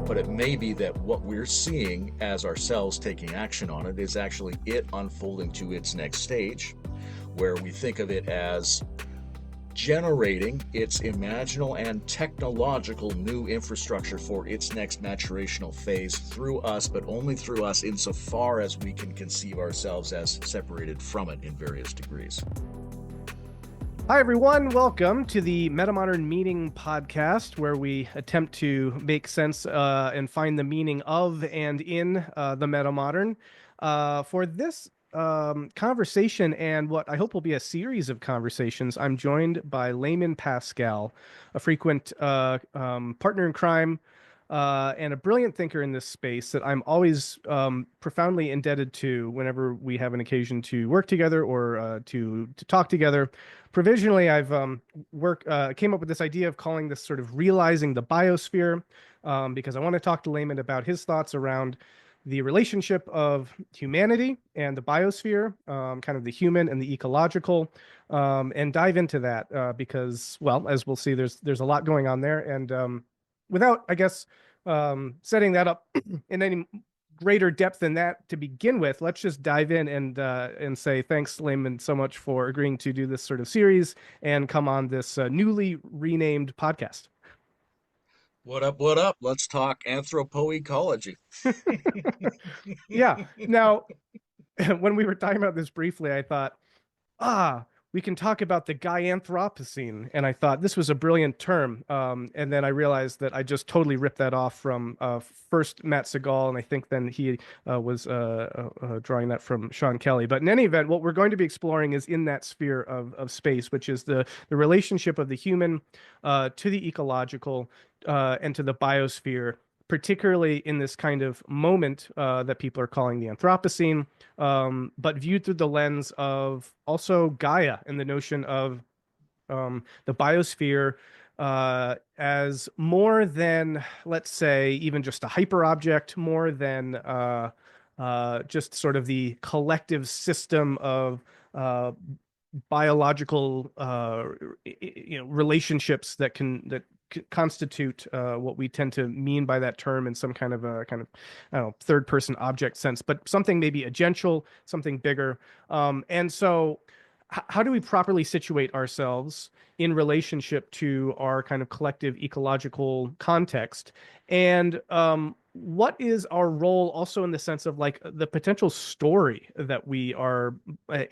but it may be that what we're seeing as ourselves taking action on it is actually it unfolding to its next stage, where we think of it as generating its imaginal and technological new infrastructure for its next maturational phase through us, but only through us insofar as we can conceive ourselves as separated from it in various degrees. Hi, everyone. Welcome to the Metamodern Meaning podcast, where we attempt to make sense and find the meaning of and in the metamodern. For this conversation and what I hope will be a series of conversations, I'm joined by Layman Pascal, a frequent partner in crime and a brilliant thinker in this space that I'm always profoundly indebted to whenever we have an occasion to work together or to talk together. Provisionally, I've came up with this idea of calling this sort of realizing the biosphere, because I want to talk to Layman about his thoughts around the relationship of humanity and the biosphere, kind of the human and the ecological, and dive into that because, well, as we'll see, there's a lot going on there. And without, I guess, setting that up in any greater depth than that to begin with, let's just dive in and say thanks, Layman, so much for agreeing to do this sort of series and come on this newly renamed podcast. What up, what up? Let's talk anthropoecology. Yeah. Now, when we were talking about this briefly, I thought, we can talk about the Anthropocene. And I thought this was a brilliant term. And then I realized that I just totally ripped that off from first Matt Segal, and I think then he was drawing that from Sean Kelly. But in any event, what we're going to be exploring is in that sphere of space, which is the relationship of the human to the ecological and to the biosphere, particularly in this kind of moment that people are calling the Anthropocene, but viewed through the lens of also Gaia and the notion of the biosphere as more than, let's say, even just a hyper object, more than just sort of the collective system of biological relationships that constitute what we tend to mean by that term in some kind of I don't know, third person object sense, but something maybe agential, something bigger. And so how do we properly situate ourselves in relationship to our kind of collective ecological context? And what is our role also in the sense of like the potential story that we are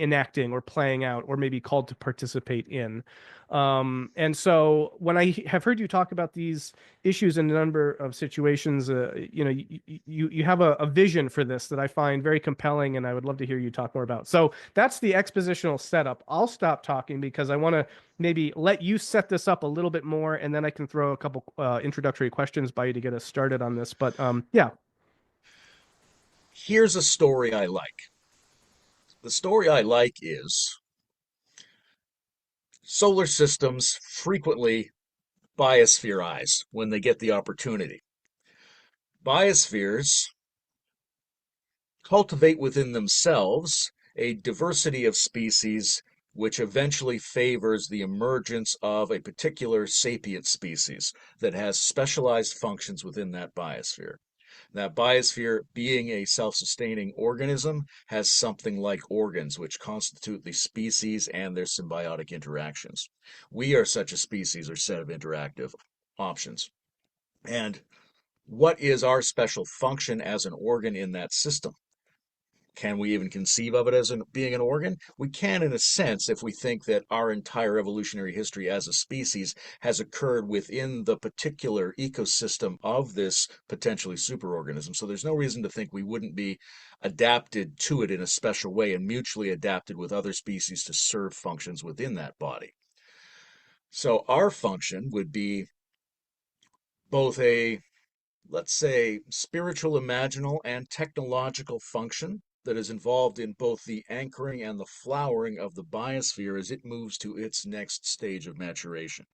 enacting or playing out or maybe called to participate in? And so when I have heard you talk about these issues in a number of situations, you have a vision for this that I find very compelling, and I would love to hear you talk more about. So that's the expositional setup. I'll stop talking because I want to maybe let you set this up a little bit more, and then I can throw a couple introductory questions by you to get us started on this. But yeah. Here's a story I like. The story I like is solar systems frequently biosphereize when they get the opportunity. Biospheres cultivate within themselves a diversity of species which eventually favors the emergence of a particular sapient species that has specialized functions within that biosphere. That biosphere, being a self-sustaining organism, has something like organs which constitute the species and their symbiotic interactions. We are such a species or set of interactive options. And what is our special function as an organ in that system? Can we even conceive of it as being an organ? We can, in a sense, if we think that our entire evolutionary history as a species has occurred within the particular ecosystem of this potentially superorganism. So there's no reason to think we wouldn't be adapted to it in a special way and mutually adapted with other species to serve functions within that body. So our function would be both a, let's say, spiritual, imaginal, and technological function that is involved in both the anchoring and the flowering of the biosphere as it moves to its next stage of maturation.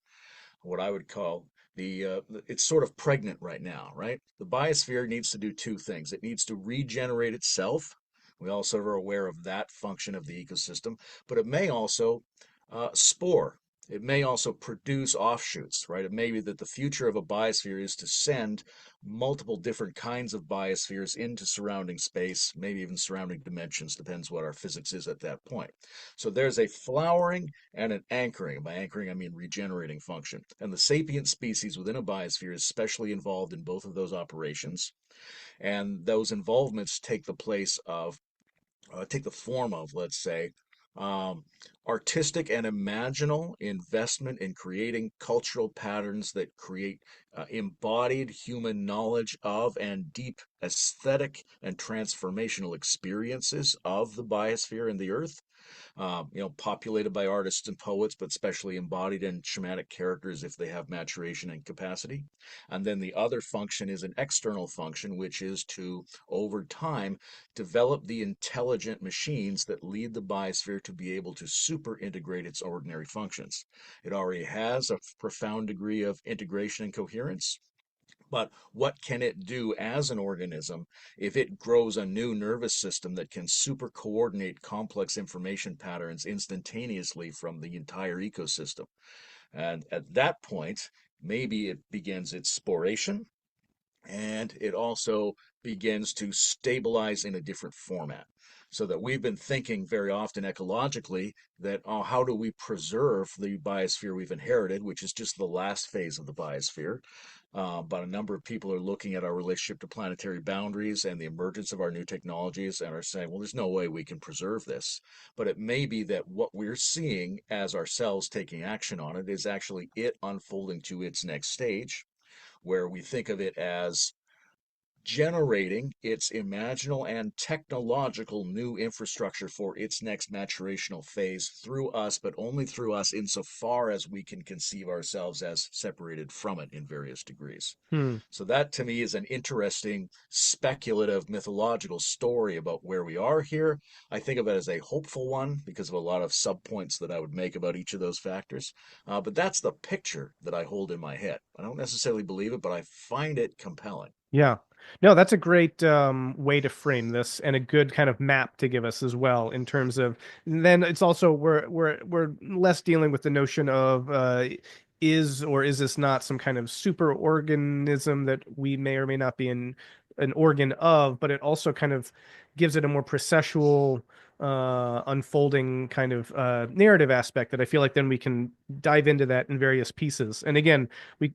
What I would call it's sort of pregnant right now, right? The biosphere needs to do two things. It needs to regenerate itself. We also are aware of that function of the ecosystem, but it may also spore It may also produce offshoots, right? It may be that the future of a biosphere is to send multiple different kinds of biospheres into surrounding space, maybe even surrounding dimensions, depends what our physics is at that point. So there's a flowering and an anchoring. By anchoring, I mean regenerating function. And the sapient species within a biosphere is especially involved in both of those operations. And those involvements take the form of, let's say, um, artistic and imaginal investment in creating cultural patterns that create embodied human knowledge of and deep aesthetic and transformational experiences of the biosphere and the earth, populated by artists and poets, but especially embodied in shamanic characters if they have maturation and capacity. And then the other function is an external function, which is to, over time, develop the intelligent machines that lead the biosphere to be able to super integrate its ordinary functions. It already has a profound degree of integration and coherence. But what can it do as an organism if it grows a new nervous system that can super coordinate complex information patterns instantaneously from the entire ecosystem? And at that point, maybe it begins its sporation, and it also begins to stabilize in a different format. So that we've been thinking very often ecologically that, oh, how do we preserve the biosphere we've inherited, which is just the last phase of the biosphere. But a number of people are looking at our relationship to planetary boundaries and the emergence of our new technologies and are saying, well, there's no way we can preserve this. But it may be that what we're seeing as ourselves taking action on it is actually it unfolding to its next stage, where we think of it as generating its imaginal and technological new infrastructure for its next maturational phase through us, but only through us insofar as we can conceive ourselves as separated from it in various degrees. Hmm. So that to me is an interesting speculative mythological story about where we are here. I think of it as a hopeful one because of a lot of subpoints that I would make about each of those factors. But that's the picture that I hold in my head. I don't necessarily believe it, but I find it compelling. Yeah. No, that's a great way to frame this and a good kind of map to give us as well in terms of then it's also we're less dealing with the notion of is or is this not some kind of super organism that we may or may not be an organ of, but it also kind of gives it a more processual unfolding kind of narrative aspect that I feel like then we can dive into that in various pieces. And again,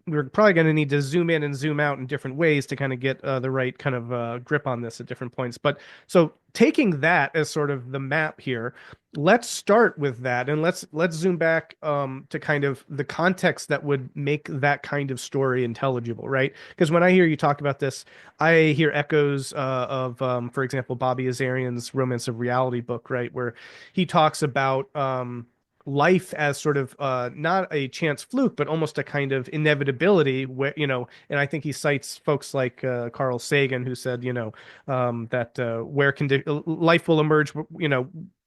we're probably going to need to zoom in and zoom out in different ways to kind of get the right kind of grip on this at different points. But so taking that as sort of the map here, let's start with that and let's zoom back to kind of the context that would make that kind of story intelligible, right? Because when I hear you talk about this, I hear echoes of, for example, Bobby Azarian's Romance of Reality book, right, where he talks about life as sort of not a chance fluke, but almost a kind of inevitability where, and I think he cites folks like Carl Sagan, who said, that life will emerge,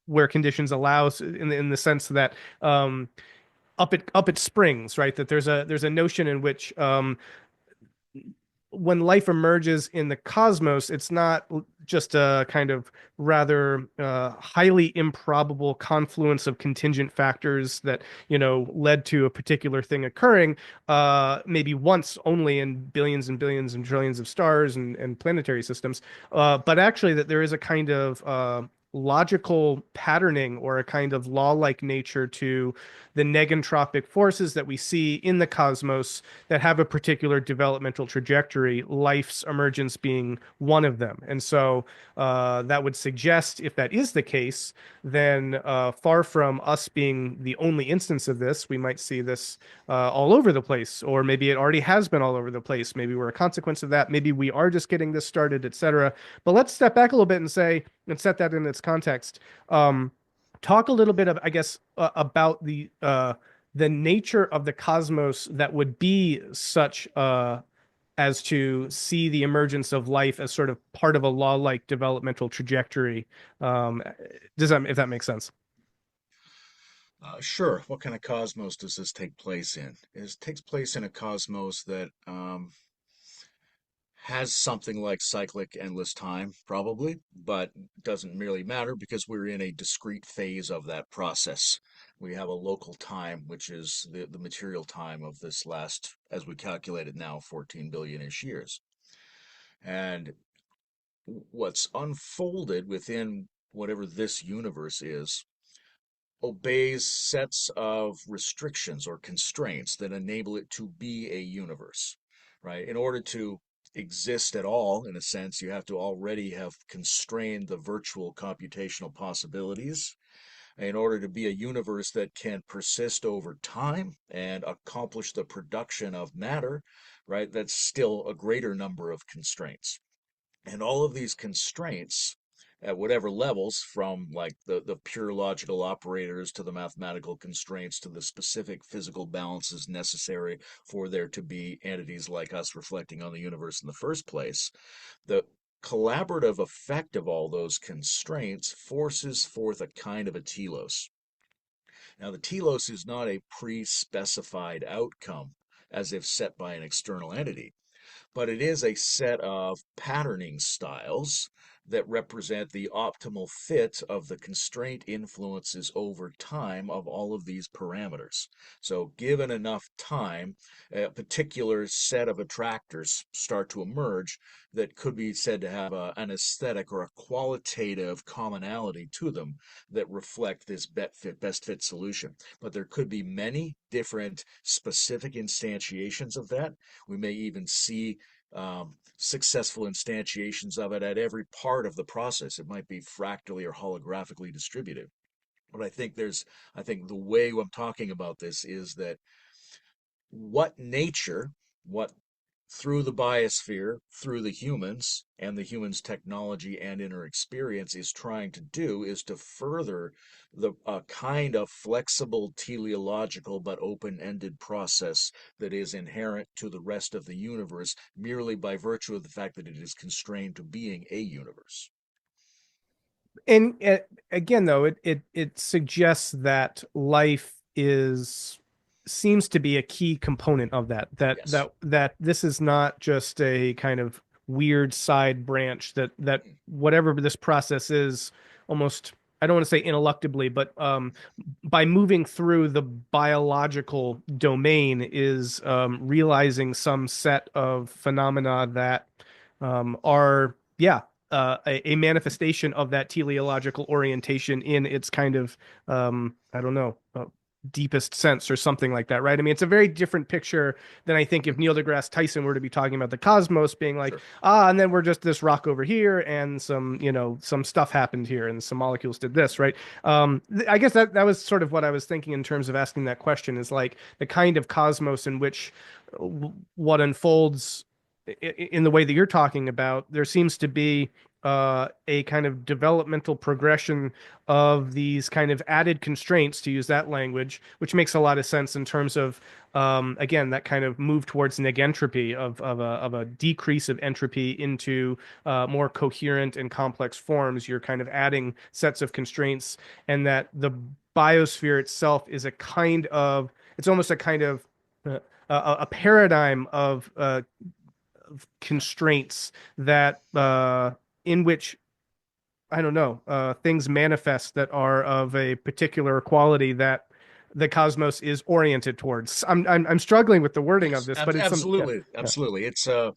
where conditions allows in the sense that up it springs, right? That there's a notion in which when life emerges in the cosmos, it's not just a kind of rather highly improbable confluence of contingent factors that, led to a particular thing occurring, maybe once only in billions and billions and trillions of stars and planetary systems, but actually that there is a kind of logical patterning or a kind of law-like nature to the negentropic forces that we see in the cosmos that have a particular developmental trajectory, life's emergence being one of them. And so that would suggest, if that is the case, then far from us being the only instance of this, we might see this all over the place, or maybe it already has been all over the place. Maybe we're a consequence of that. Maybe we are just getting this started, etc. But let's step back a little bit and set that in its context. Talk a little bit of, I guess, about the nature of the cosmos that would be such as to see the emergence of life as sort of part of a law-like developmental trajectory. Does that, if that makes sense? Sure. What kind of cosmos does this take place in? It takes place in a cosmos that has something like cyclic endless time, probably, but doesn't really matter because we're in a discrete phase of that process. We have a local time, which is the material time of this last, as we calculate it now, 14 billion-ish years. And what's unfolded within whatever this universe is obeys sets of restrictions or constraints that enable it to be a universe, right? In order to exist at all, in a sense, you have to already have constrained the virtual computational possibilities in order to be a universe that can persist over time and accomplish the production of matter, right? That's still a greater number of constraints. And all of these constraints at whatever levels, from like the pure logical operators to the mathematical constraints to the specific physical balances necessary for there to be entities like us reflecting on the universe in the first place, the collaborative effect of all those constraints forces forth a kind of a telos. Now, the telos is not a pre-specified outcome as if set by an external entity, but it is a set of patterning styles that represent the optimal fit of the constraint influences over time of all of these parameters. So, given enough time, a particular set of attractors start to emerge that could be said to have an aesthetic or a qualitative commonality to them that reflect this best fit solution. But there could be many different specific instantiations of that. We may even see successful instantiations of it at every part of the process. It might be fractally or holographically distributed. But I think the way I'm talking about this is that what nature, what through the biosphere, through the humans and the humans' technology and inner experience is trying to do is to further the kind of flexible teleological but open-ended process that is inherent to the rest of the universe merely by virtue of the fact that it is constrained to being a universe. And again, though, it suggests that life is seems to be a key component of that. Yes. That this is not just a kind of weird side branch. That whatever this process is, almost I don't want to say ineluctably, but by moving through the biological domain is realizing some set of phenomena that are yeah a manifestation of that teleological orientation in its kind of I don't know deepest sense or something like that, right? I mean, it's a very different picture than I think if Neil deGrasse Tyson were to be talking about the cosmos being like, Sure. and then we're just this rock over here and some, some stuff happened here and some molecules did this, right? I guess that was sort of what I was thinking in terms of asking that question is like the kind of cosmos in which what unfolds in the way that you're talking about, there seems to be a kind of developmental progression of these kind of added constraints, to use that language, which makes a lot of sense in terms of, again, that kind of move towards negentropy of a decrease of entropy into more coherent and complex forms. You're kind of adding sets of constraints, and that the biosphere itself is a kind of, it's almost a kind of a paradigm of constraints that in which I don't know things manifest that are of a particular quality that the cosmos is oriented towards. I'm struggling with the wording of Yes, this, but it's some yeah absolutely, yeah. absolutely. It's the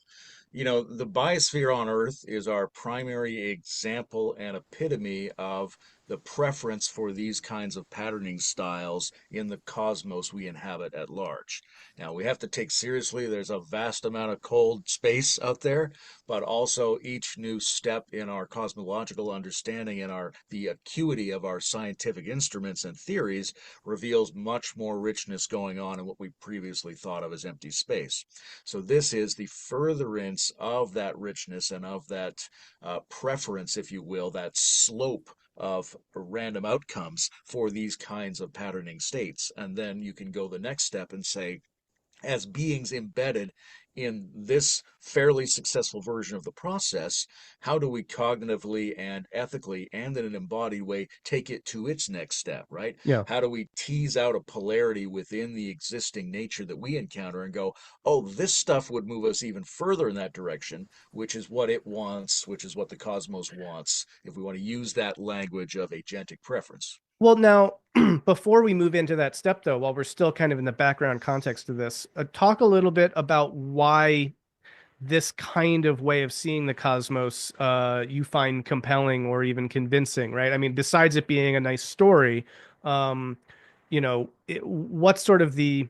biosphere on Earth is our primary example and epitome of the preference for these kinds of patterning styles in the cosmos we inhabit at large. Now, we have to take seriously there's a vast amount of cold space out there, but also each new step in our cosmological understanding and the acuity of our scientific instruments and theories reveals much more richness going on in what we previously thought of as empty space. So this is the furtherance of that richness and of that preference, if you will, that slope of random outcomes for these kinds of patterning states. And then you can go the next step and say, as beings embedded in this fairly successful version of the process, how do we cognitively and ethically and in an embodied way take it to its next step, right? Yeah. How do we tease out a polarity within the existing nature that we encounter and go, oh, this stuff would move us even further in that direction, which is what it wants, which is what the cosmos wants, if we want to use that language of agentic preference. Well, now, before we move into that step, though, while we're still kind of in the background context of this, talk a little bit about why this kind of way of seeing the cosmos you find compelling or even convincing, right? I mean, besides it being a nice story, um, what's sort of the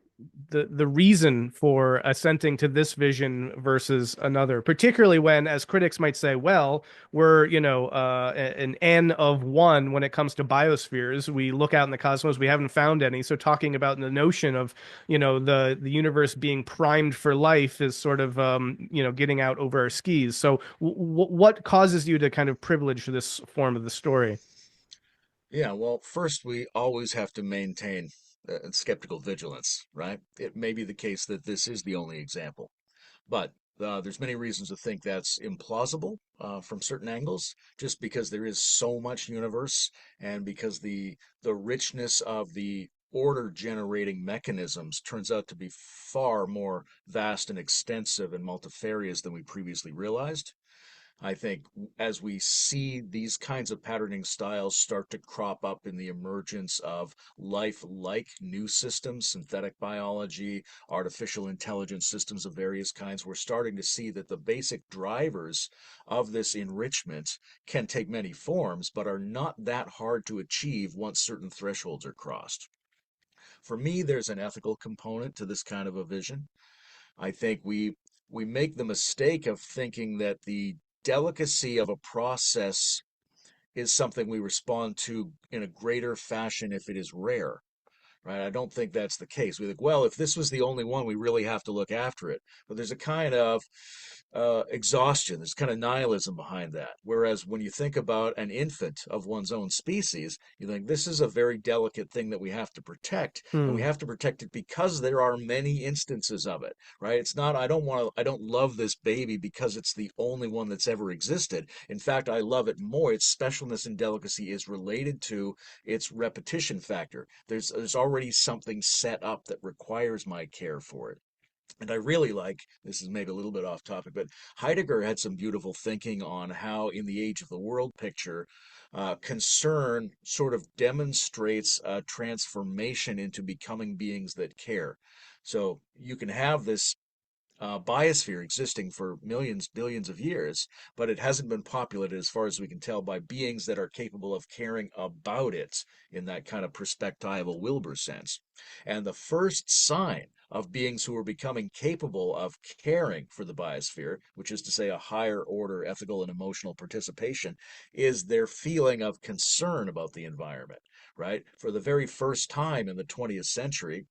reason for assenting to this vision versus another, particularly when, as critics might say, well, we're, an N of one when it comes to biospheres. We look out in the cosmos, we haven't found any. So talking about the notion of, the universe being primed for life is sort of, getting out over our skis. So what causes you to kind of privilege this form of the story? Yeah, well, first we always have to maintain skeptical vigilance, right? It may be the case that this is the only example, but there's many reasons to think that's implausible from certain angles, just because there is so much universe and because the richness of the order generating mechanisms turns out to be far more vast and extensive and multifarious than we previously realized. I think as we see these kinds of patterning styles start to crop up in the emergence of life-like new systems, synthetic biology, artificial intelligence systems of various kinds, we're starting to see that the basic drivers of this enrichment can take many forms, but are not that hard to achieve once certain thresholds are crossed. For me, there's an ethical component to this kind of a vision. I think we make the mistake of thinking that the delicacy of a process is something we respond to in a greater fashion if it is rare, right? I don't think that's the case. We think, well, if this was the only one, we really have to look after it. But there's a kind of exhaustion, there's kind of nihilism behind that. Whereas when you think about an infant of one's own species, you think this is a very delicate thing that we have to protect, and we Hmm. have to protect it because there are many instances of it, right? It's not, I don't love this baby because it's the only one that's ever existed. In fact, I love it more. Its specialness and delicacy is related to its repetition factor. There's already something set up that requires my care for it. And I really like, this is maybe a little bit off topic, but Heidegger had some beautiful thinking on how, in the age of the world picture, concern sort of demonstrates a transformation into becoming beings that care. So you can have this biosphere existing for millions, billions of years, but it hasn't been populated, as far as we can tell, by beings that are capable of caring about it in that kind of perspectival Wilbur sense. And the first sign of beings who are becoming capable of caring for the biosphere, which is to say a higher order ethical and emotional participation, is their feeling of concern about the environment, right? For the very first time in the 20th century,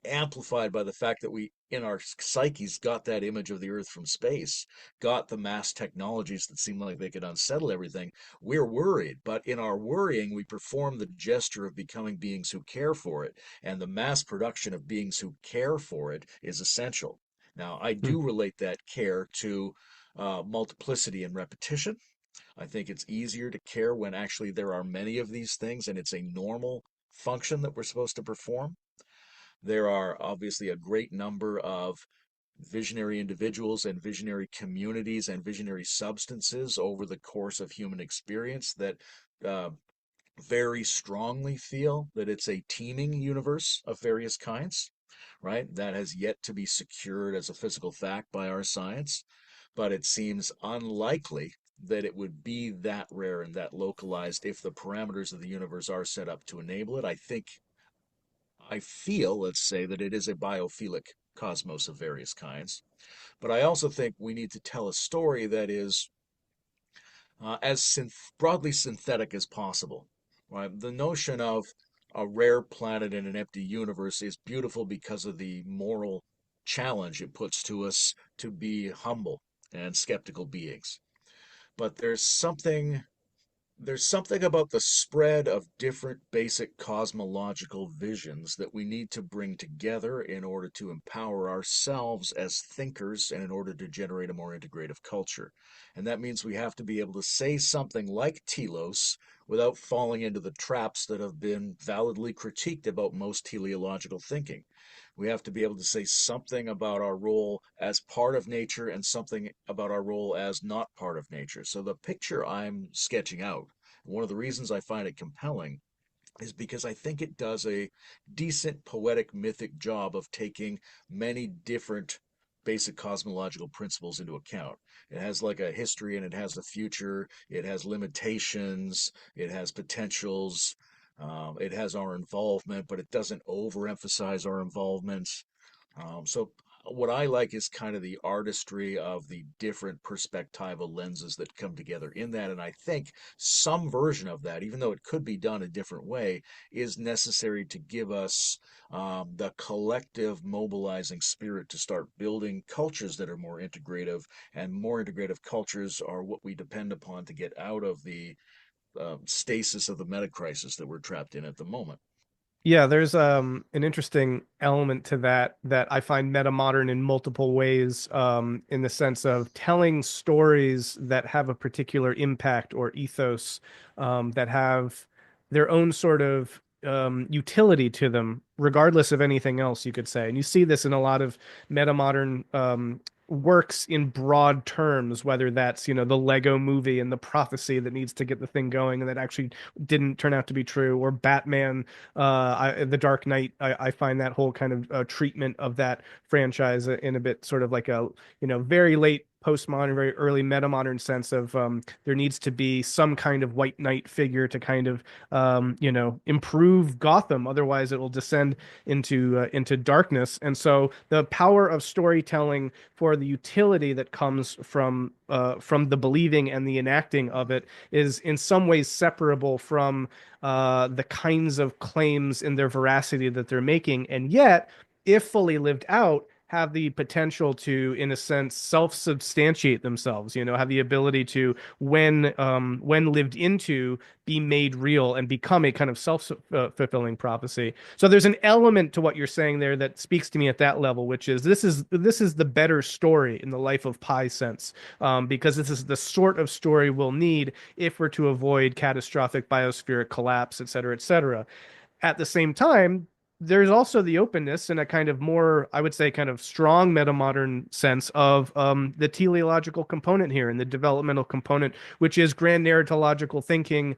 amplified by the fact that we in our psyches got that image of the earth from space, got the mass technologies that seemed like they could unsettle everything. We're worried, but in our worrying we perform the gesture of becoming beings who care for it, and the mass production of beings who care for it is essential. Now I Hmm. do relate that care to multiplicity and repetition. I think it's easier to care when actually there are many of these things and it's a normal function that we're supposed to perform. There are obviously a great number of visionary individuals and visionary communities and visionary substances over the course of human experience that uh, very strongly feel that it's a teeming universe of various kinds, right? That has yet to be secured as a physical fact by our science, but it seems unlikely that it would be that rare and that localized if the parameters of the universe are set up to enable it. I feel, let's say, that it is a biophilic cosmos of various kinds. But I also think we need to tell a story that is as broadly synthetic as possible. Right? The notion of a rare planet in an empty universe is beautiful because of the moral challenge it puts to us to be humble and skeptical beings. But there's something There's something about the spread of different basic cosmological visions that we need to bring together in order to empower ourselves as thinkers and in order to generate a more integrative culture. And that means we have to be able to say something like telos without falling into the traps that have been validly critiqued about most teleological thinking. We have to be able to say something about our role as part of nature and something about our role as not part of nature. So the picture I'm sketching out, one of the reasons I find it compelling is because I think it does a decent poetic mythic job of taking many different basic cosmological principles into account. It has like a history and it has a future, it has limitations, it has potentials, it has our involvement, but it doesn't overemphasize our involvement. So what I like is kind of the artistry of the different perspectival lenses that come together in that. And I think some version of that, even though it could be done a different way, is necessary to give us the collective mobilizing spirit to start building cultures that are more integrative. And more integrative cultures are what we depend upon to get out of the stasis of the meta crisis that we're trapped in at the moment. Yeah, there's an interesting element to that that I find meta modern in multiple ways, in the sense of telling stories that have a particular impact or ethos, that have their own sort of utility to them, regardless of anything else, you could say. And you see this in a lot of meta modern works in broad terms, whether that's, the Lego movie and the prophecy that needs to get the thing going and that actually didn't turn out to be true, or Batman, the Dark Knight. I find that whole kind of treatment of that franchise in a bit sort of like a, very late postmodern, very early metamodern sense of, there needs to be some kind of white knight figure to kind of, improve Gotham. Otherwise, it will descend into darkness. And so the power of storytelling for the utility that comes from the believing and the enacting of it is in some ways separable from the kinds of claims in their veracity that they're making, and yet, if fully lived out, have the potential to, in a sense, self-substantiate themselves. Have the ability to, when lived into, be made real and become a kind of self-fulfilling prophecy. So there's an element to what you're saying there that speaks to me at that level, which is this is the better story in the life of Pi sense, because this is the sort of story we'll need if we're to avoid catastrophic biospheric collapse, et cetera, et cetera. At the same time, there's also the openness in a kind of more, I would say, kind of strong metamodern sense of the teleological component here and the developmental component, which is grand narratological thinking,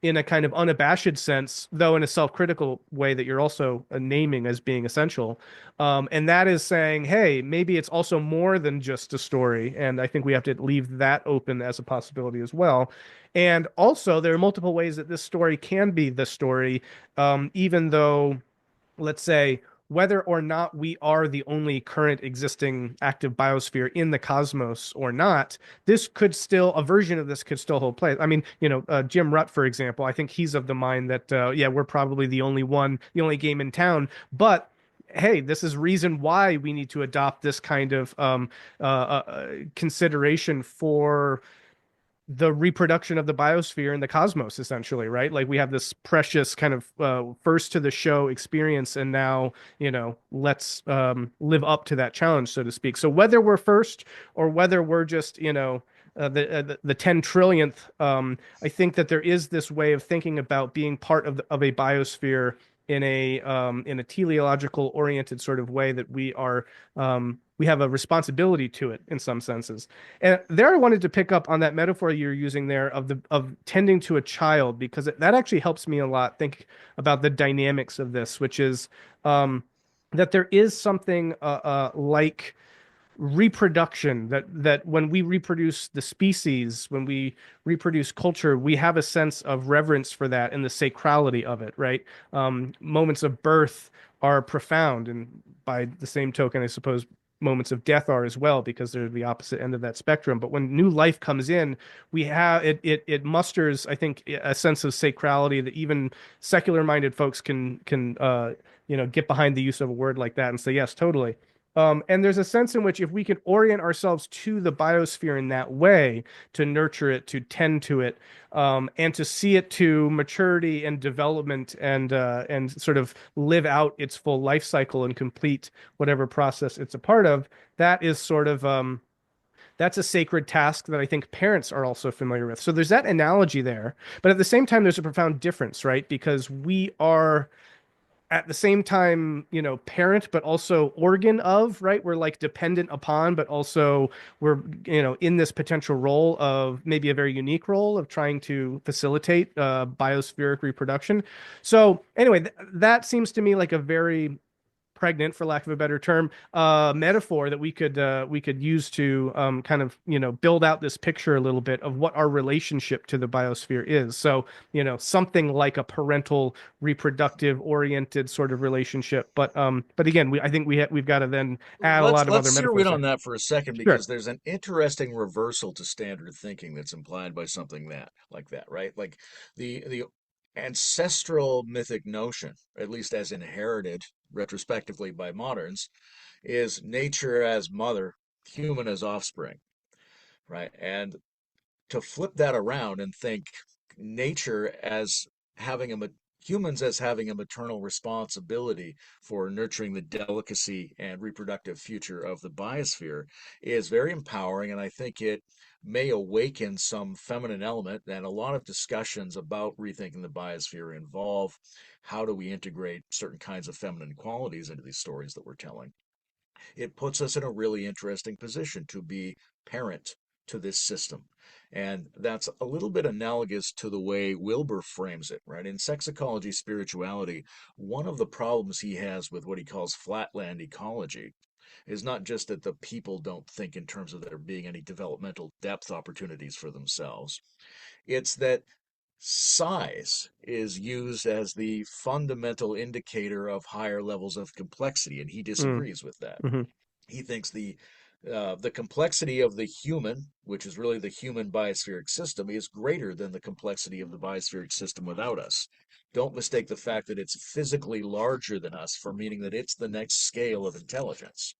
in a kind of unabashed sense, though in a self-critical way that you're also naming as being essential. And that is saying, hey, maybe it's also more than just a story. And I think we have to leave that open as a possibility as well. And also, there are multiple ways that this story can be the story, even though, let's say, whether or not we are the only current existing active biosphere in the cosmos or not, this could still, a version of this could still hold place. I mean, Jim Rutt, for example, I think he's of the mind that, yeah, we're probably the only one, the only game in town. But hey, this is reason why we need to adopt this kind of consideration for the reproduction of the biosphere and the cosmos, essentially, right? Like we have this precious kind of first to the show experience, and now, let's live up to that challenge, so to speak. So whether we're first or whether we're just, the 10 trillionth, I think that there is this way of thinking about being part of a biosphere in a teleological oriented sort of way that we have a responsibility to it in some senses. And there I wanted to pick up on that metaphor you're using there of tending to a child, because that actually helps me a lot think about the dynamics of this, which is that there is something like reproduction, that when we reproduce the species, when we reproduce culture, we have a sense of reverence for that and the sacrality of it, right? Moments of birth are profound, and by the same token, I suppose moments of death are as well, because they're the opposite end of that spectrum. But when new life comes in, we have it musters, I think, a sense of sacrality that even secular minded folks can get behind the use of a word like that and say yes, totally. And there's a sense in which if we can orient ourselves to the biosphere in that way, to nurture it, to tend to it, and to see it to maturity and development and sort of live out its full life cycle and complete whatever process it's a part of, that is sort of that's a sacred task that I think parents are also familiar with. So there's that analogy there. But at the same time, there's a profound difference, right? Because we are at the same time, parent, but also organ of, right? We're like dependent upon, but also we're, in this potential role of maybe a very unique role of trying to facilitate biospheric reproduction. So anyway, that seems to me like a very pregnant, for lack of a better term, metaphor that we could use to kind of build out this picture a little bit of what our relationship to the biosphere is. So something like a parental, reproductive oriented sort of relationship. But again, I think we've got to then add a lot of Let's other zero metaphors in on there. that for a second Sure. because there's an interesting reversal to standard thinking that's implied by something that like that, right? Like the ancestral mythic notion, at least as inherited retrospectively by moderns, is nature as mother, human as offspring, right? And to flip that around and think nature as having a humans as having a maternal responsibility for nurturing the delicacy and reproductive future of the biosphere is very empowering, and I think it may awaken some feminine element. And a lot of discussions about rethinking the biosphere involve how do we integrate certain kinds of feminine qualities into these stories that we're telling. It puts us in a really interesting position to be parent to this system. And that's a little bit analogous to the way Wilbur frames it, right? In sex ecology, spirituality, one of the problems he has with what he calls flatland ecology is not just that the people don't think in terms of there being any developmental depth opportunities for themselves, it's that size is used as the fundamental indicator of higher levels of complexity, and he Mm, disagrees with that. mhm. He thinks the complexity of the human, which is really the human biospheric system, is greater than the complexity of the biospheric system without us. Don't mistake the fact that it's physically larger than us for meaning that it's the next scale of intelligence.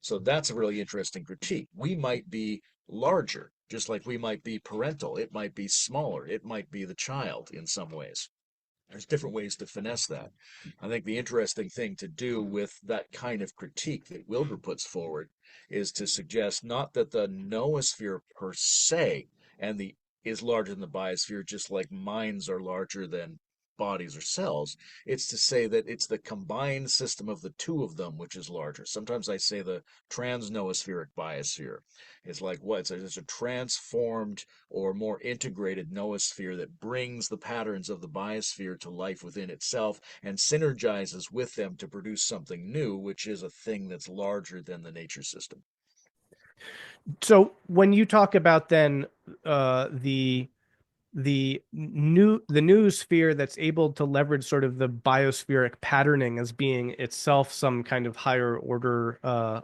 So that's a really interesting critique. We might be larger, just like we might be parental. It might be smaller. It might be the child in some ways. There's different ways to finesse that. I think the interesting thing to do with that kind of critique that Wilbur puts forward is to suggest not that the noosphere per se and the is larger than the biosphere, just like minds are larger than bodies or cells. It's to say that it's the combined system of the two of them which is larger. Sometimes I say the transnoospheric biosphere is like what? It's a transformed or more integrated noosphere that brings the patterns of the biosphere to life within itself and synergizes with them to produce something new, which is a thing that's larger than the nature system. So when you talk about then the new sphere that's able to leverage sort of the biospheric patterning as being itself some kind of higher order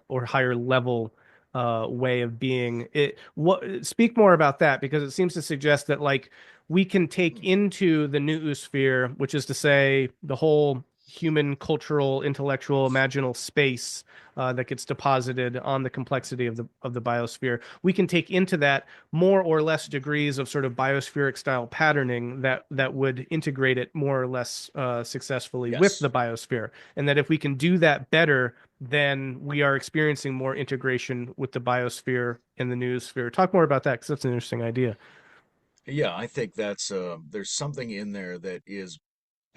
or higher level way of being it. What speak more about that, because it seems to suggest that like we can take into the new sphere, which is to say the whole human cultural intellectual imaginal space that gets deposited on the complexity of the biosphere, we can take into that more or less degrees of sort of biospheric style patterning that would integrate it more or less successfully with the Yes. biosphere. And that if we can do that better, then we are experiencing more integration with the biosphere and the noosphere. Talk more about that because that's an interesting idea. Yeah, I think that's there's something in there that is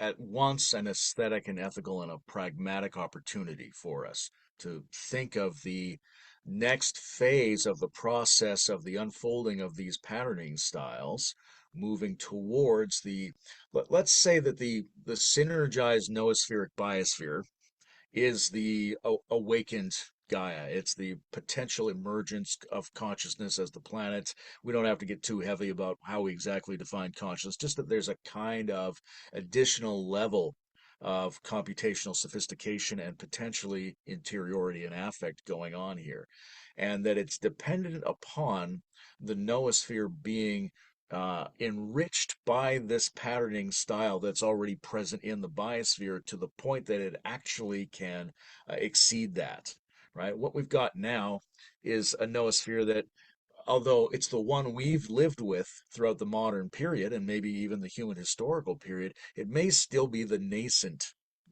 at once an aesthetic and ethical and a pragmatic opportunity for us to think of the next phase of the process of the unfolding of these patterning styles, moving towards let's say that the synergized noospheric biosphere is the awakened Gaia. It's the potential emergence of consciousness as the planet. We don't have to get too heavy about how we exactly define consciousness, just that there's a kind of additional level of computational sophistication and potentially interiority and affect going on here. And that it's dependent upon the noosphere being enriched by this patterning style that's already present in the biosphere to the point that it actually can exceed that, right? What we've got now is a noosphere that, although it's the one we've lived with throughout the modern period and maybe even the human historical period, it may still be the nascent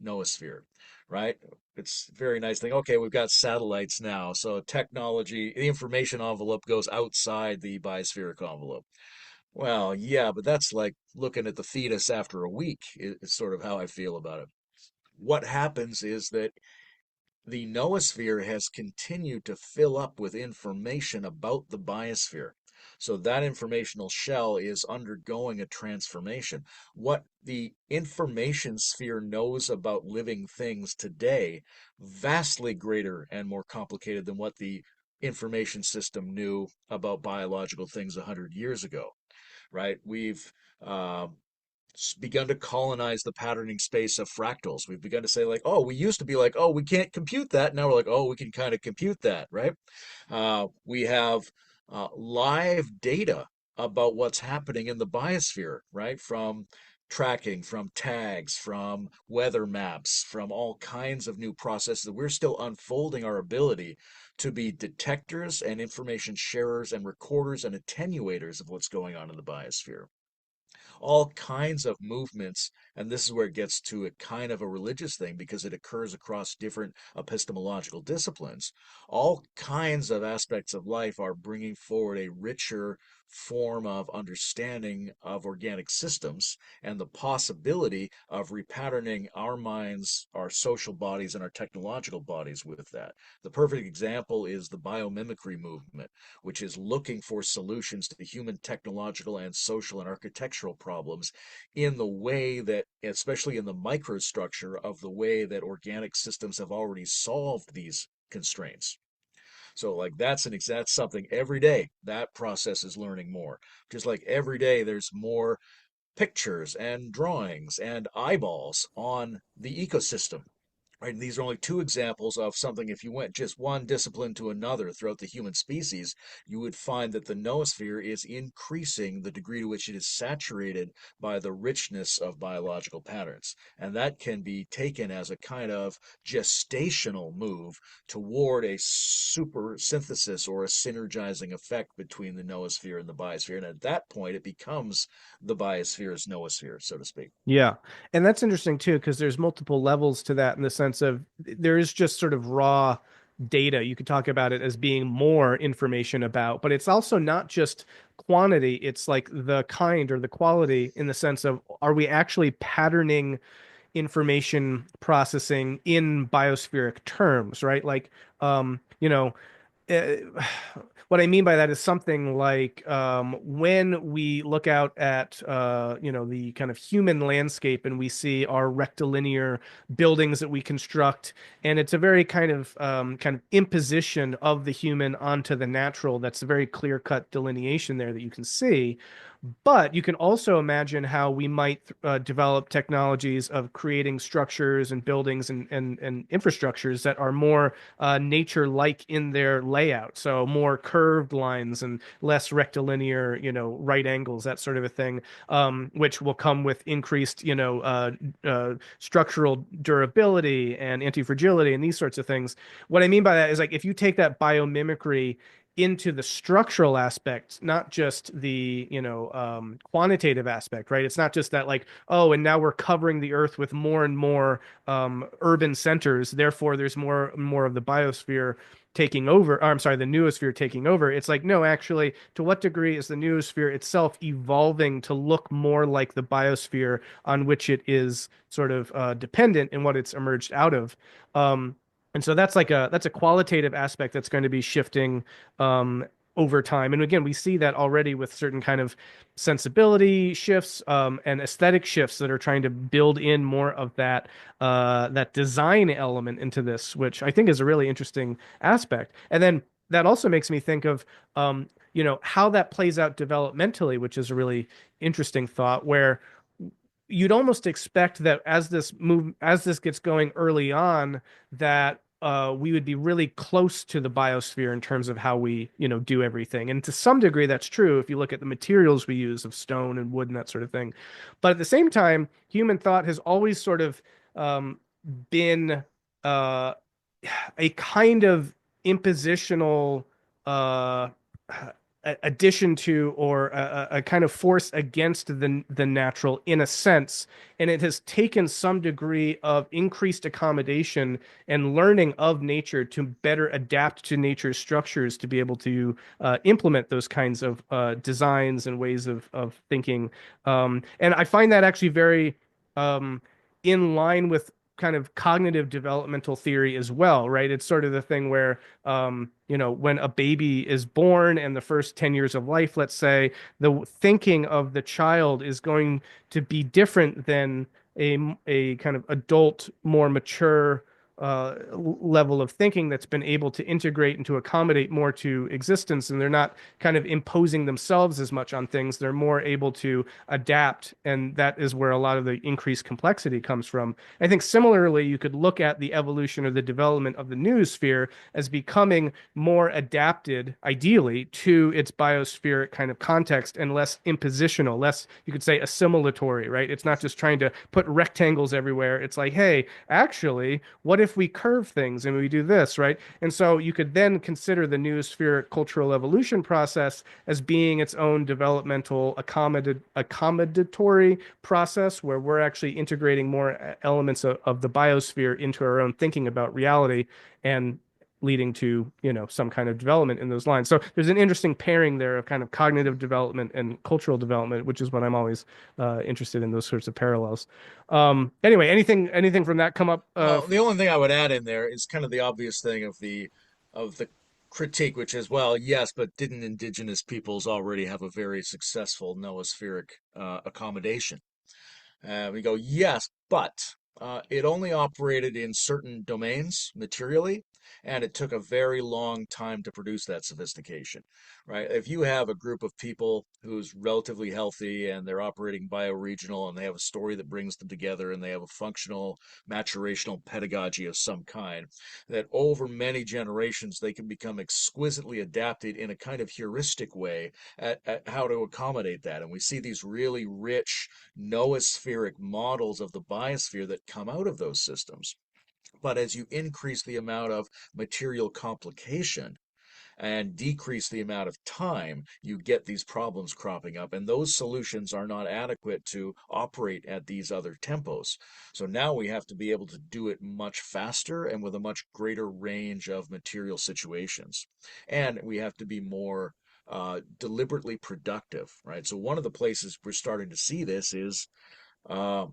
noosphere, right? It's a very nice thing. Okay, we've got satellites now, so technology, the information envelope goes outside the biospheric envelope. Well, yeah, but that's like looking at the fetus after a week, is sort of how I feel about it. What happens is that the noosphere has continued to fill up with information about the biosphere. So that informational shell is undergoing a transformation. What the information sphere knows about living things today, vastly greater and more complicated than what the information system knew about biological things 100 years ago, right? We've uh, begun to colonize the patterning space of fractals. We've begun to say, like, oh, we used to be like, oh, we can't compute that. Now we're like, oh, we can kind of compute that, right? We have live data about what's happening in the biosphere, right? From tracking, from tags, from weather maps, from all kinds of new processes that we're still unfolding our ability to be detectors and information sharers and recorders and attenuators of what's going on in the biosphere. All kinds of movements, and this is where it gets to a kind of a religious thing because it occurs across different epistemological disciplines. All kinds of aspects of life are bringing forward a richer form of understanding of organic systems and the possibility of repatterning our minds, our social bodies, and our technological bodies with that. The perfect example is the biomimicry movement, which is looking for solutions to human technological and social and architectural problems in the way that, especially in the microstructure of the way that organic systems have already solved these constraints. So like that's something every day that process is learning more. Just like every day there's more pictures and drawings and eyeballs on the ecosystem. Right, and these are only two examples of something. If you went just one discipline to another throughout the human species, you would find that the noosphere is increasing the degree to which it is saturated by the richness of biological patterns. And that can be taken as a kind of gestational move toward a super synthesis or a synergizing effect between the noosphere and the biosphere. And at that point, it becomes the biosphere's noosphere, so to speak. Yeah. And that's interesting too, because there's multiple levels to that in the sense of there is just sort of raw data. You could talk about it as being more information about, but it's also not just quantity, it's like the kind or the quality in the sense of are we actually patterning information processing in biospheric terms, right? Like, uh, what I mean by that is something like when we look out at the kind of human landscape and we see our rectilinear buildings that we construct, and it's a very kind of imposition of the human onto the natural. That's a very clear-cut delineation there that you can see. But you can also imagine how we might develop technologies of creating structures and buildings and infrastructures that are more nature-like in their layout. So more curved lines and less rectilinear, right angles, that sort of a thing, which will come with increased, structural durability and anti-fragility and these sorts of things. What I mean by that is like if you take that biomimicry into the structural aspect, not just the, quantitative aspect, right? It's not just that like, oh, and now we're covering the earth with more and more urban centers, therefore there's more and more of the biosphere taking over, or I'm sorry, the noosphere taking over. It's like, no, actually, to what degree is the noosphere itself evolving to look more like the biosphere on which it is sort of dependent and what it's emerged out of? And so that's a qualitative aspect that's going to be shifting um, over time. And again, we see that already with certain kind of sensibility shifts and aesthetic shifts that are trying to build in more of that design element into this, which I think is a really interesting aspect. And then that also makes me think of how that plays out developmentally, which is a really interesting thought where you'd almost expect that as this gets going early on, that we would be really close to the biosphere in terms of how we, do everything. And to some degree, that's true if you look at the materials we use of stone and wood and that sort of thing. But at the same time, human thought has always sort of been uh, a kind of impositional uh, addition to, or a kind of force against the natural in a sense, and it has taken some degree of increased accommodation and learning of nature to better adapt to nature's structures to be able to implement those kinds of designs and ways of thinking. And I find that actually very in line with kind of cognitive developmental theory as well, right? It's sort of the thing where, when a baby is born and the first 10 years of life, let's say, the thinking of the child is going to be different than a kind of adult, more mature level of thinking that's been able to integrate and to accommodate more to existence. And they're not kind of imposing themselves as much on things. They're more able to adapt. And that is where a lot of the increased complexity comes from. I think similarly, you could look at the evolution or the development of the noosphere as becoming more adapted, ideally, to its biospheric kind of context and less impositional, less, you could say, assimilatory, right? It's not just trying to put rectangles everywhere. It's like, hey, actually, what if we curve things and we do this, right? And so you could then consider the noospheric cultural evolution process as being its own developmental accommodatory process where we're actually integrating more elements of the biosphere into our own thinking about reality and leading to, some kind of development in those lines. So there's an interesting pairing there of kind of cognitive development and cultural development, which is what I'm always interested in, those sorts of parallels. Anyway, anything from that come up? Well, the only thing I would add in there is kind of the obvious thing of the critique, which is, well, yes, but didn't indigenous peoples already have a very successful noospheric accommodation? We go, yes, but it only operated in certain domains materially, and it took a very long time to produce that sophistication, right? If you have a group of people who's relatively healthy and they're operating bioregional and they have a story that brings them together and they have a functional maturational pedagogy of some kind, that over many generations they can become exquisitely adapted in a kind of heuristic way at how to accommodate that. And we see these really rich noospheric models of the biosphere that come out of those systems. But as you increase the amount of material complication and decrease the amount of time, you get these problems cropping up, and those solutions are not adequate to operate at these other tempos. So now we have to be able to do it much faster and with a much greater range of material situations. And we have to be more deliberately productive, right? So one of the places we're starting to see this is uh,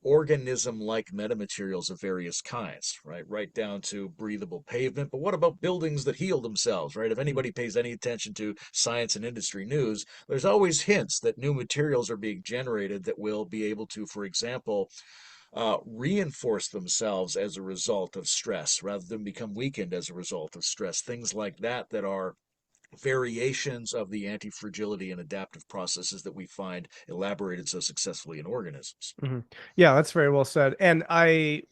organism-like metamaterials of various kinds, right? Right down to breathable pavement. But what about buildings that heal themselves, right? If anybody pays any attention to science and industry news, there's always hints that new materials are being generated that will be able to, for example, reinforce themselves as a result of stress rather than become weakened as a result of stress. Things like that that are variations of the anti-fragility and adaptive processes that we find elaborated so successfully in organisms. Mhm. Yeah, that's very well said. And I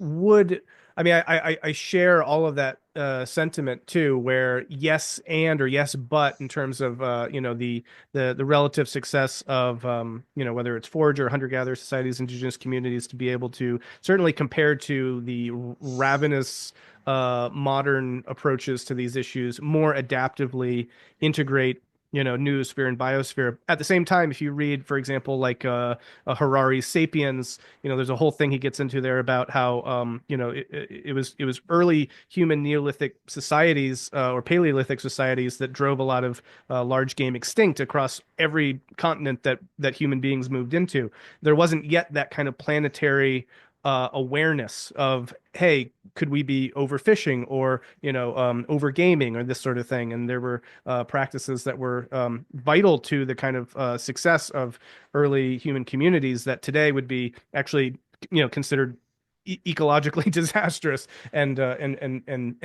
share all of that sentiment too, where yes and or yes but in terms of the relative success of whether it's forage or hunter-gatherer societies, indigenous communities to be able to certainly compared to the ravenous modern approaches to these issues more adaptively integrate noosphere and biosphere. At the same time, if you read, for example, like Harari's *Sapiens*, there's a whole thing he gets into there about how it was early human Neolithic societies or Paleolithic societies that drove a lot of large game extinct across every continent that human beings moved into. There wasn't yet that kind of planetary awareness of, hey, could we be overfishing or over gaming or this sort of thing? And there were practices that were vital to the kind of success of early human communities that today would be actually considered ecologically disastrous. And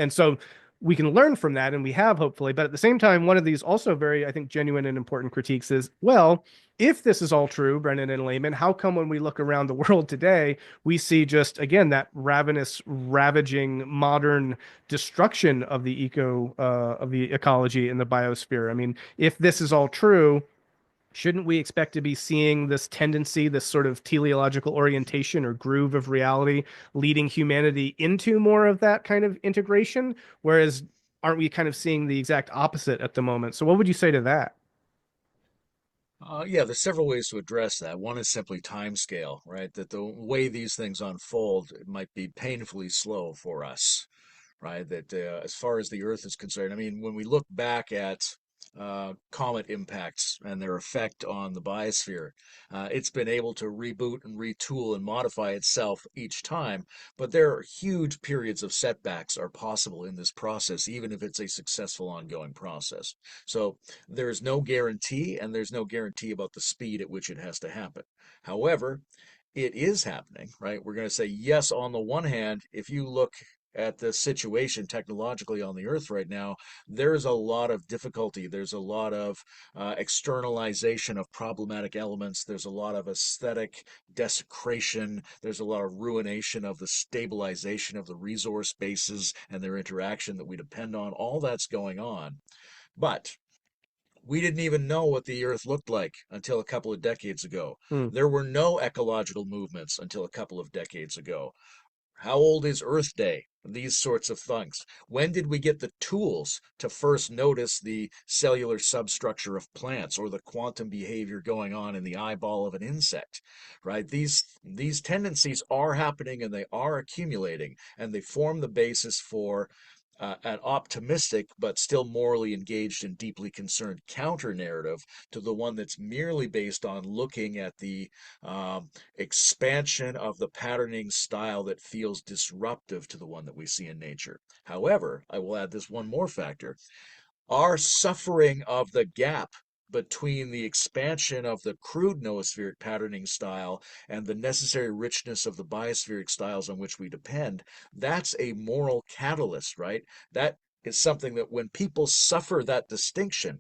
so we can learn from that, and we have hopefully. But at the same time, one of these also very, I think, genuine and important critiques is, well, if this is all true, Brennan and Layman, how come when we look around the world today, we see just again that ravenous, ravaging, modern destruction of the ecology and the biosphere? I mean, if this is all true, shouldn't we expect to be seeing this tendency, this sort of teleological orientation or groove of reality leading humanity into more of that kind of integration? Whereas, aren't we kind of seeing the exact opposite at the moment? So, what would you say to that? Yeah, there's several ways to address that. One is simply time scale, right? That the way these things unfold, it might be painfully slow for us, right? That as far as the Earth is concerned, I mean, when we look back at comet impacts and their effect on the biosphere, it's been able to reboot and retool and modify itself each time. But there are huge periods of setbacks are possible in this process, even if it's a successful ongoing process. So there's no guarantee, and there's no guarantee about the speed at which it has to happen. However, it is happening, right? We're going to say, yes, on the one hand, if you look at the situation technologically on the earth right now, there's a lot of difficulty. There's a lot of externalization of problematic elements. There's a lot of aesthetic desecration. There's a lot of ruination of the stabilization of the resource bases and their interaction that we depend on. All that's going on. But we didn't even know what the Earth looked like until a couple of decades ago. Hmm. There were no ecological movements until a couple of decades ago. How old is Earth Day? These sorts of things. When did we get the tools to first notice the cellular substructure of plants or the quantum behavior going on in the eyeball of an insect? Right? These tendencies are happening and they are accumulating, and they form the basis for an optimistic but still morally engaged and deeply concerned counter narrative to the one that's merely based on looking at the expansion of the patterning style that feels disruptive to the one that we see in nature. However, I will add this one more factor. Our suffering of the gap between the expansion of the crude noospheric patterning style and the necessary richness of the biospheric styles on which we depend, that's a moral catalyst, right? That is something that when people suffer that distinction,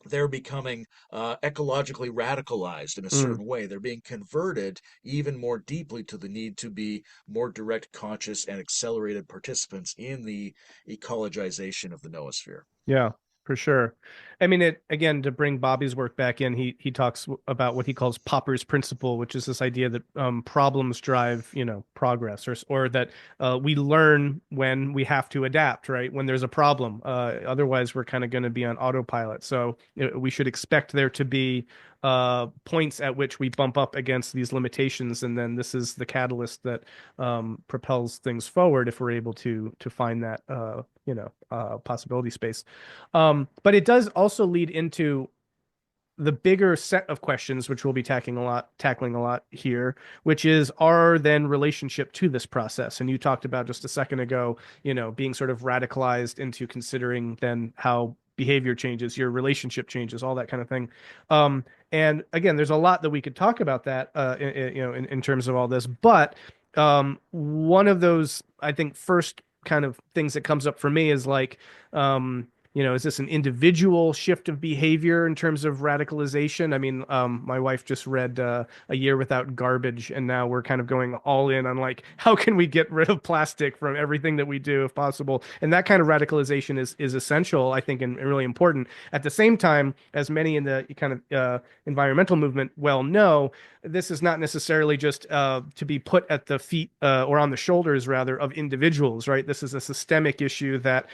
they're becoming ecologically radicalized in a Hmm. certain way. They're being converted even more deeply to the need to be more direct, conscious, and accelerated participants in the ecologization of the noosphere. Yeah, for sure. I mean, it again to bring Bobby's work back in. He talks about what he calls Popper's principle, which is this idea that problems drive, progress, or that we learn when we have to adapt, right? When there's a problem. Otherwise, we're kind of going to be on autopilot. So we should expect there to be points at which we bump up against these limitations, and then this is the catalyst that propels things forward if we're able to find that possibility space. But it does also lead into the bigger set of questions, which we'll be tackling a lot here, which is our then relationship to this process. And you talked about just a second ago, being sort of radicalized into considering then how behavior changes, your relationship changes, all that kind of thing. And again, there's a lot that we could talk about that, in terms of all this. But one of those, I think, first kind of things that comes up for me is like, is this an individual shift of behavior in terms of radicalization? I mean, my wife just read A Year Without Garbage, and now we're kind of going all in on like, how can we get rid of plastic from everything that we do if possible? And that kind of radicalization is essential, I think, and really important. At the same time, as many in the kind of environmental movement well know, this is not necessarily just to be put at the feet or on the shoulders, rather, of individuals, right? This is a systemic issue that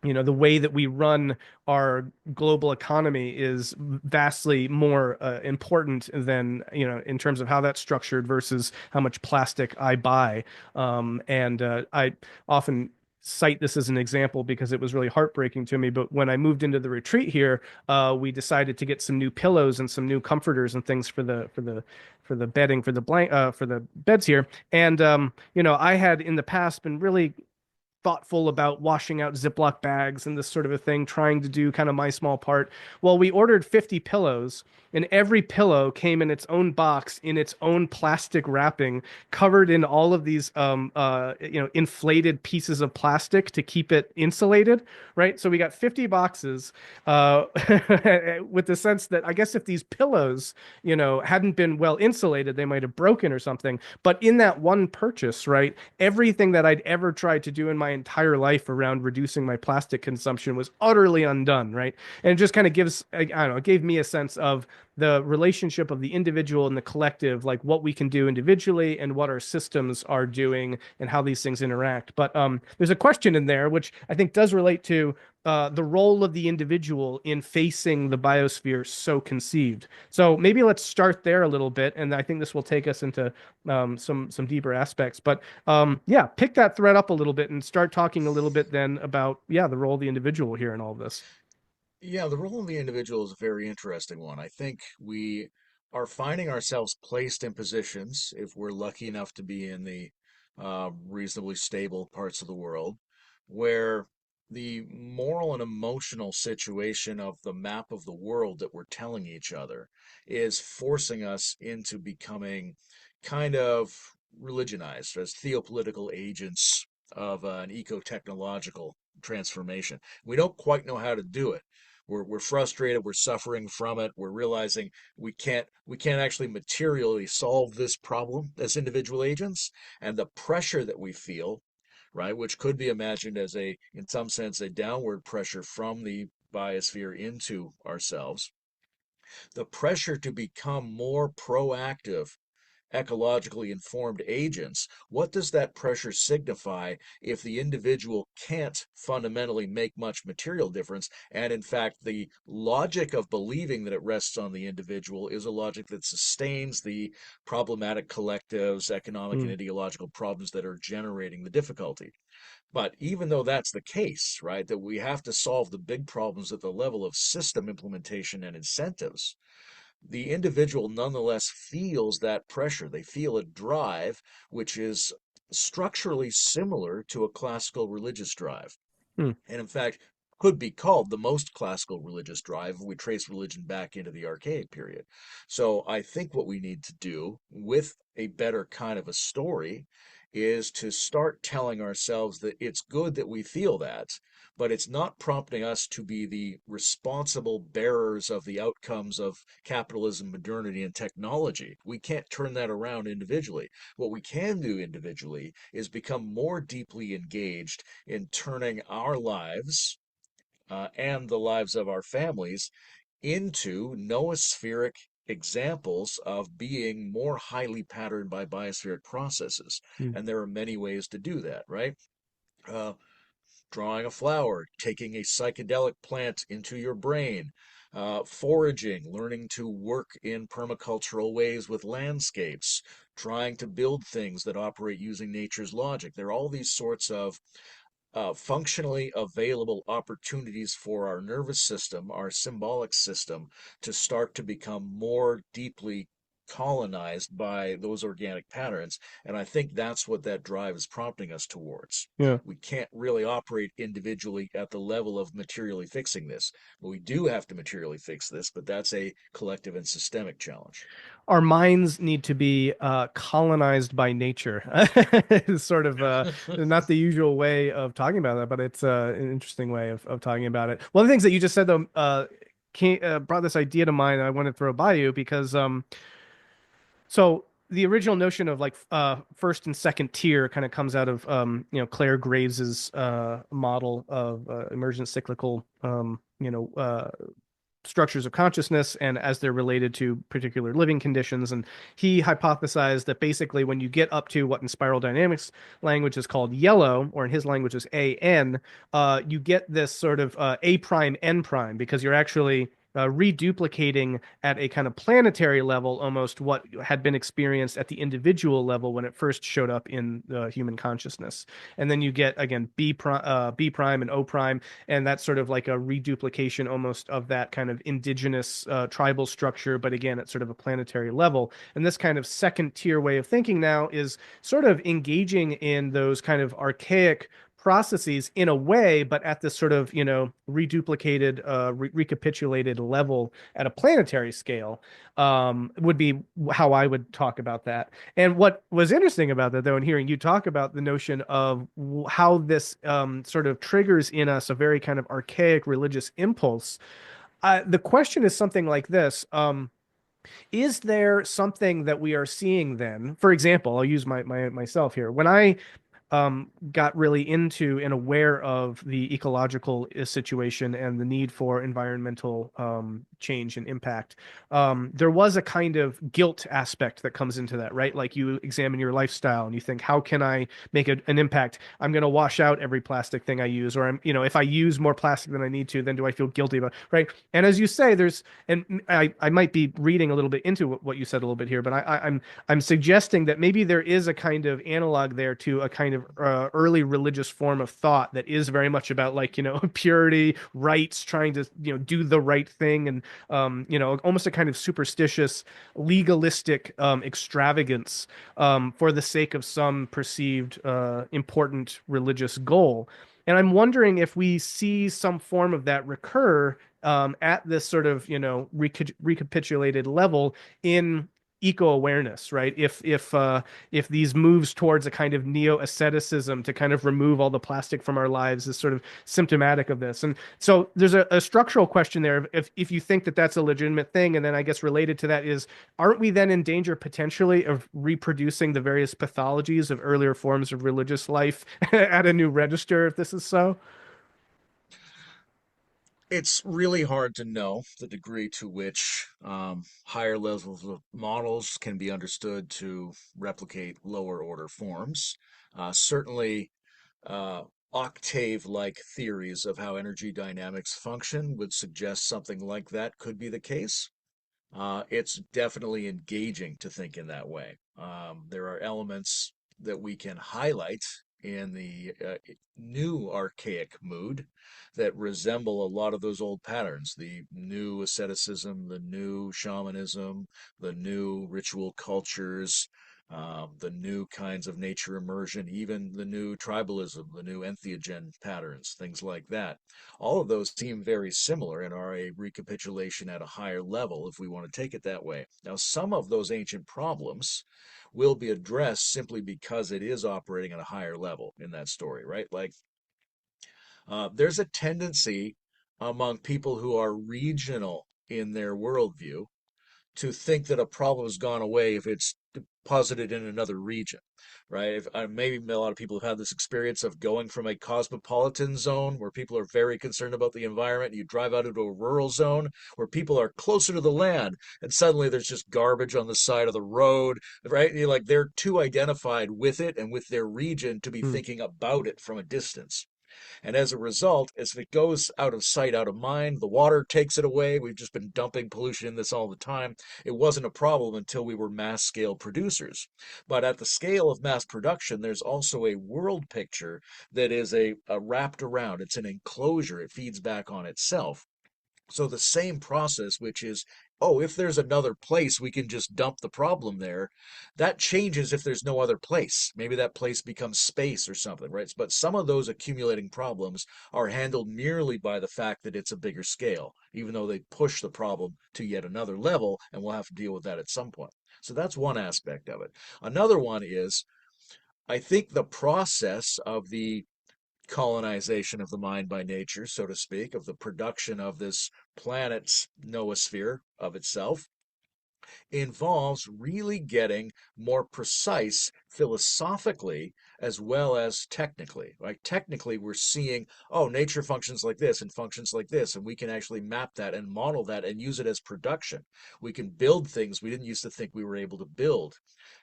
the way that we run our global economy is vastly more important than, in terms of how that's structured versus how much plastic I buy. And I often cite this as an example because it was really heartbreaking to me. But when I moved into the retreat here, we decided to get some new pillows and some new comforters and things for the bedding for the beds here. And I had in the past been really thoughtful about washing out Ziploc bags and this sort of a thing, trying to do kind of my small part. Well, we ordered 50 pillows, and every pillow came in its own box, in its own plastic wrapping, covered in all of these, inflated pieces of plastic to keep it insulated, right? So we got 50 boxes, with the sense that I guess if these pillows, hadn't been well insulated, they might have broken or something. But in that one purchase, right, everything that I'd ever tried to do in my entire life around reducing my plastic consumption was utterly undone, right? And it just kind of gives, I don't know, it gave me a sense of the relationship of the individual and the collective, like what we can do individually and what our systems are doing and how these things interact. But there's a question in there which I think does relate to the role of the individual in facing the biosphere so conceived. So maybe let's start there a little bit, and I think this will take us into some deeper aspects. But yeah, pick that thread up a little bit and start talking a little bit then about the role of the individual here in all of this. Yeah, the role of the individual is a very interesting one. I think we are finding ourselves placed in positions, if we're lucky enough to be in the reasonably stable parts of the world, where the moral and emotional situation of the map of the world that we're telling each other is forcing us into becoming kind of religionized as theopolitical agents of an eco-technological transformation. We don't quite know how to do it. We're frustrated, we're suffering from it, we're realizing we can't actually materially solve this problem as individual agents, and the pressure that we feel, right, which could be imagined as a, in some sense, a downward pressure from the biosphere into ourselves, the pressure to become more proactive ecologically informed agents, what does that pressure signify if the individual can't fundamentally make much material difference? And in fact, the logic of believing that it rests on the individual is a logic that sustains the problematic collectives, economic and Mm, ideological problems that are generating the difficulty. But even though that's the case, right, that we have to solve the big problems at the level of system implementation and incentives, the individual nonetheless feels that pressure. They feel a drive which is structurally similar to a classical religious drive. mm, And in fact, could be called the most classical religious drive if we trace religion back into the archaic period. So I think what we need to do with a better kind of a story is to start telling ourselves that it's good that we feel that, but it's not prompting us to be the responsible bearers of the outcomes of capitalism, modernity, and technology. We can't turn that around individually. What we can do individually is become more deeply engaged in turning our lives and the lives of our families into noospheric examples of being more highly patterned by biospheric processes. mm. And there are many ways to do that, right? Uh, Drawing a flower, taking a psychedelic plant into your brain, foraging, learning to work in permacultural ways with landscapes, trying to build things that operate using nature's logic. There are all these sorts of functionally available opportunities for our nervous system, our symbolic system, to start to become more deeply colonized by those organic patterns. And I think that's what that drive is prompting us towards. Yeah. We can't really operate individually at the level of materially fixing this. But we do have to materially fix this, but that's a collective and systemic challenge. Our minds need to be colonized by nature. It's sort of not the usual way of talking about that, but it's an interesting way of talking about it. One of the things that you just said, though, brought this idea to mind, and I want to throw by you because so the original notion of like first and second tier kind of comes out of Claire Graves's model of emergent cyclical structures of consciousness and as they're related to particular living conditions. And he hypothesized that basically when you get up to what in spiral dynamics language is called yellow, or in his language is AN, you get this sort of A prime N prime because you're actually reduplicating at a kind of planetary level almost what had been experienced at the individual level when it first showed up in the human consciousness. And then you get again B prime and O prime, and that's sort of like a reduplication almost of that kind of indigenous tribal structure, but again at sort of a planetary level. And this kind of second tier way of thinking now is sort of engaging in those kind of archaic processes in a way, but at this sort of, reduplicated, recapitulated level at a planetary scale, would be how I would talk about that. And what was interesting about that, though, in hearing you talk about the notion of how this sort of triggers in us a very kind of archaic religious impulse, the question is something like this. Is there something that we are seeing then? For example, I'll use myself here. When I got really into and aware of the ecological situation and the need for environmental change and impact, there was a kind of guilt aspect that comes into that, right? Like you examine your lifestyle and you think, how can I make an impact? I'm going to wash out every plastic thing I use, or if I use more plastic than I need to, then do I feel guilty about, right? And as you say, and I might be reading a little bit into what you said a little bit here, but I'm suggesting that maybe there is a kind of analog there to a kind of early religious form of thought that is very much about, like, purity, rights, trying to, do the right thing, and almost a kind of superstitious, legalistic extravagance for the sake of some perceived important religious goal. And I'm wondering if we see some form of that recur at this sort of, recapitulated level in eco-awareness, right? If these moves towards a kind of neo-asceticism to kind of remove all the plastic from our lives is sort of symptomatic of this. And so there's a structural question there, if you think that that's a legitimate thing. And then I guess related to that is, aren't we then in danger potentially of reproducing the various pathologies of earlier forms of religious life at a new register if this is so? It's really hard to know the degree to which higher levels of models can be understood to replicate lower order forms. Certainly, octave-like theories of how energy dynamics function would suggest something like that could be the case. It's definitely engaging to think in that way. There are elements that we can highlight in the new archaic mood that resemble a lot of those old patterns, the new asceticism, the new shamanism, the new ritual cultures, the new kinds of nature immersion, even the new tribalism, the new entheogen patterns, things like that. All of those seem very similar and are a recapitulation at a higher level, if we want to take it that way. Now, some of those ancient problems will be addressed simply because it is operating at a higher level in that story, right? Like, there's a tendency among people who are regional in their worldview to think that a problem has gone away if it's deposited in another region, right? Maybe a lot of people have had this experience of going from a cosmopolitan zone where people are very concerned about the environment. You drive out into a rural zone where people are closer to the land, and suddenly there's just garbage on the side of the road, right? You're like they're too identified with it and with their region to be Hmm. thinking about it from a distance. And as a result, as it goes out of sight, out of mind, the water takes it away. We've just been dumping pollution in this all the time. It wasn't a problem until we were mass scale producers. But at the scale of mass production, there's also a world picture that is a wrapped around. It's an enclosure. It feeds back on itself. So the same process, which is, oh, if there's another place, we can just dump the problem there. That changes if there's no other place. Maybe that place becomes space or something, right? But some of those accumulating problems are handled merely by the fact that it's a bigger scale, even though they push the problem to yet another level, and we'll have to deal with that at some point. So that's one aspect of it. Another one is, I think the process of the colonization of the mind by nature, so to speak, of the production of this planet's noosphere of itself, involves really getting more precise philosophically as well as technically. Right? Technically, we're seeing, oh, nature functions like this and functions like this, and we can actually map that and model that and use it as production. We can build things we didn't used to think we were able to build.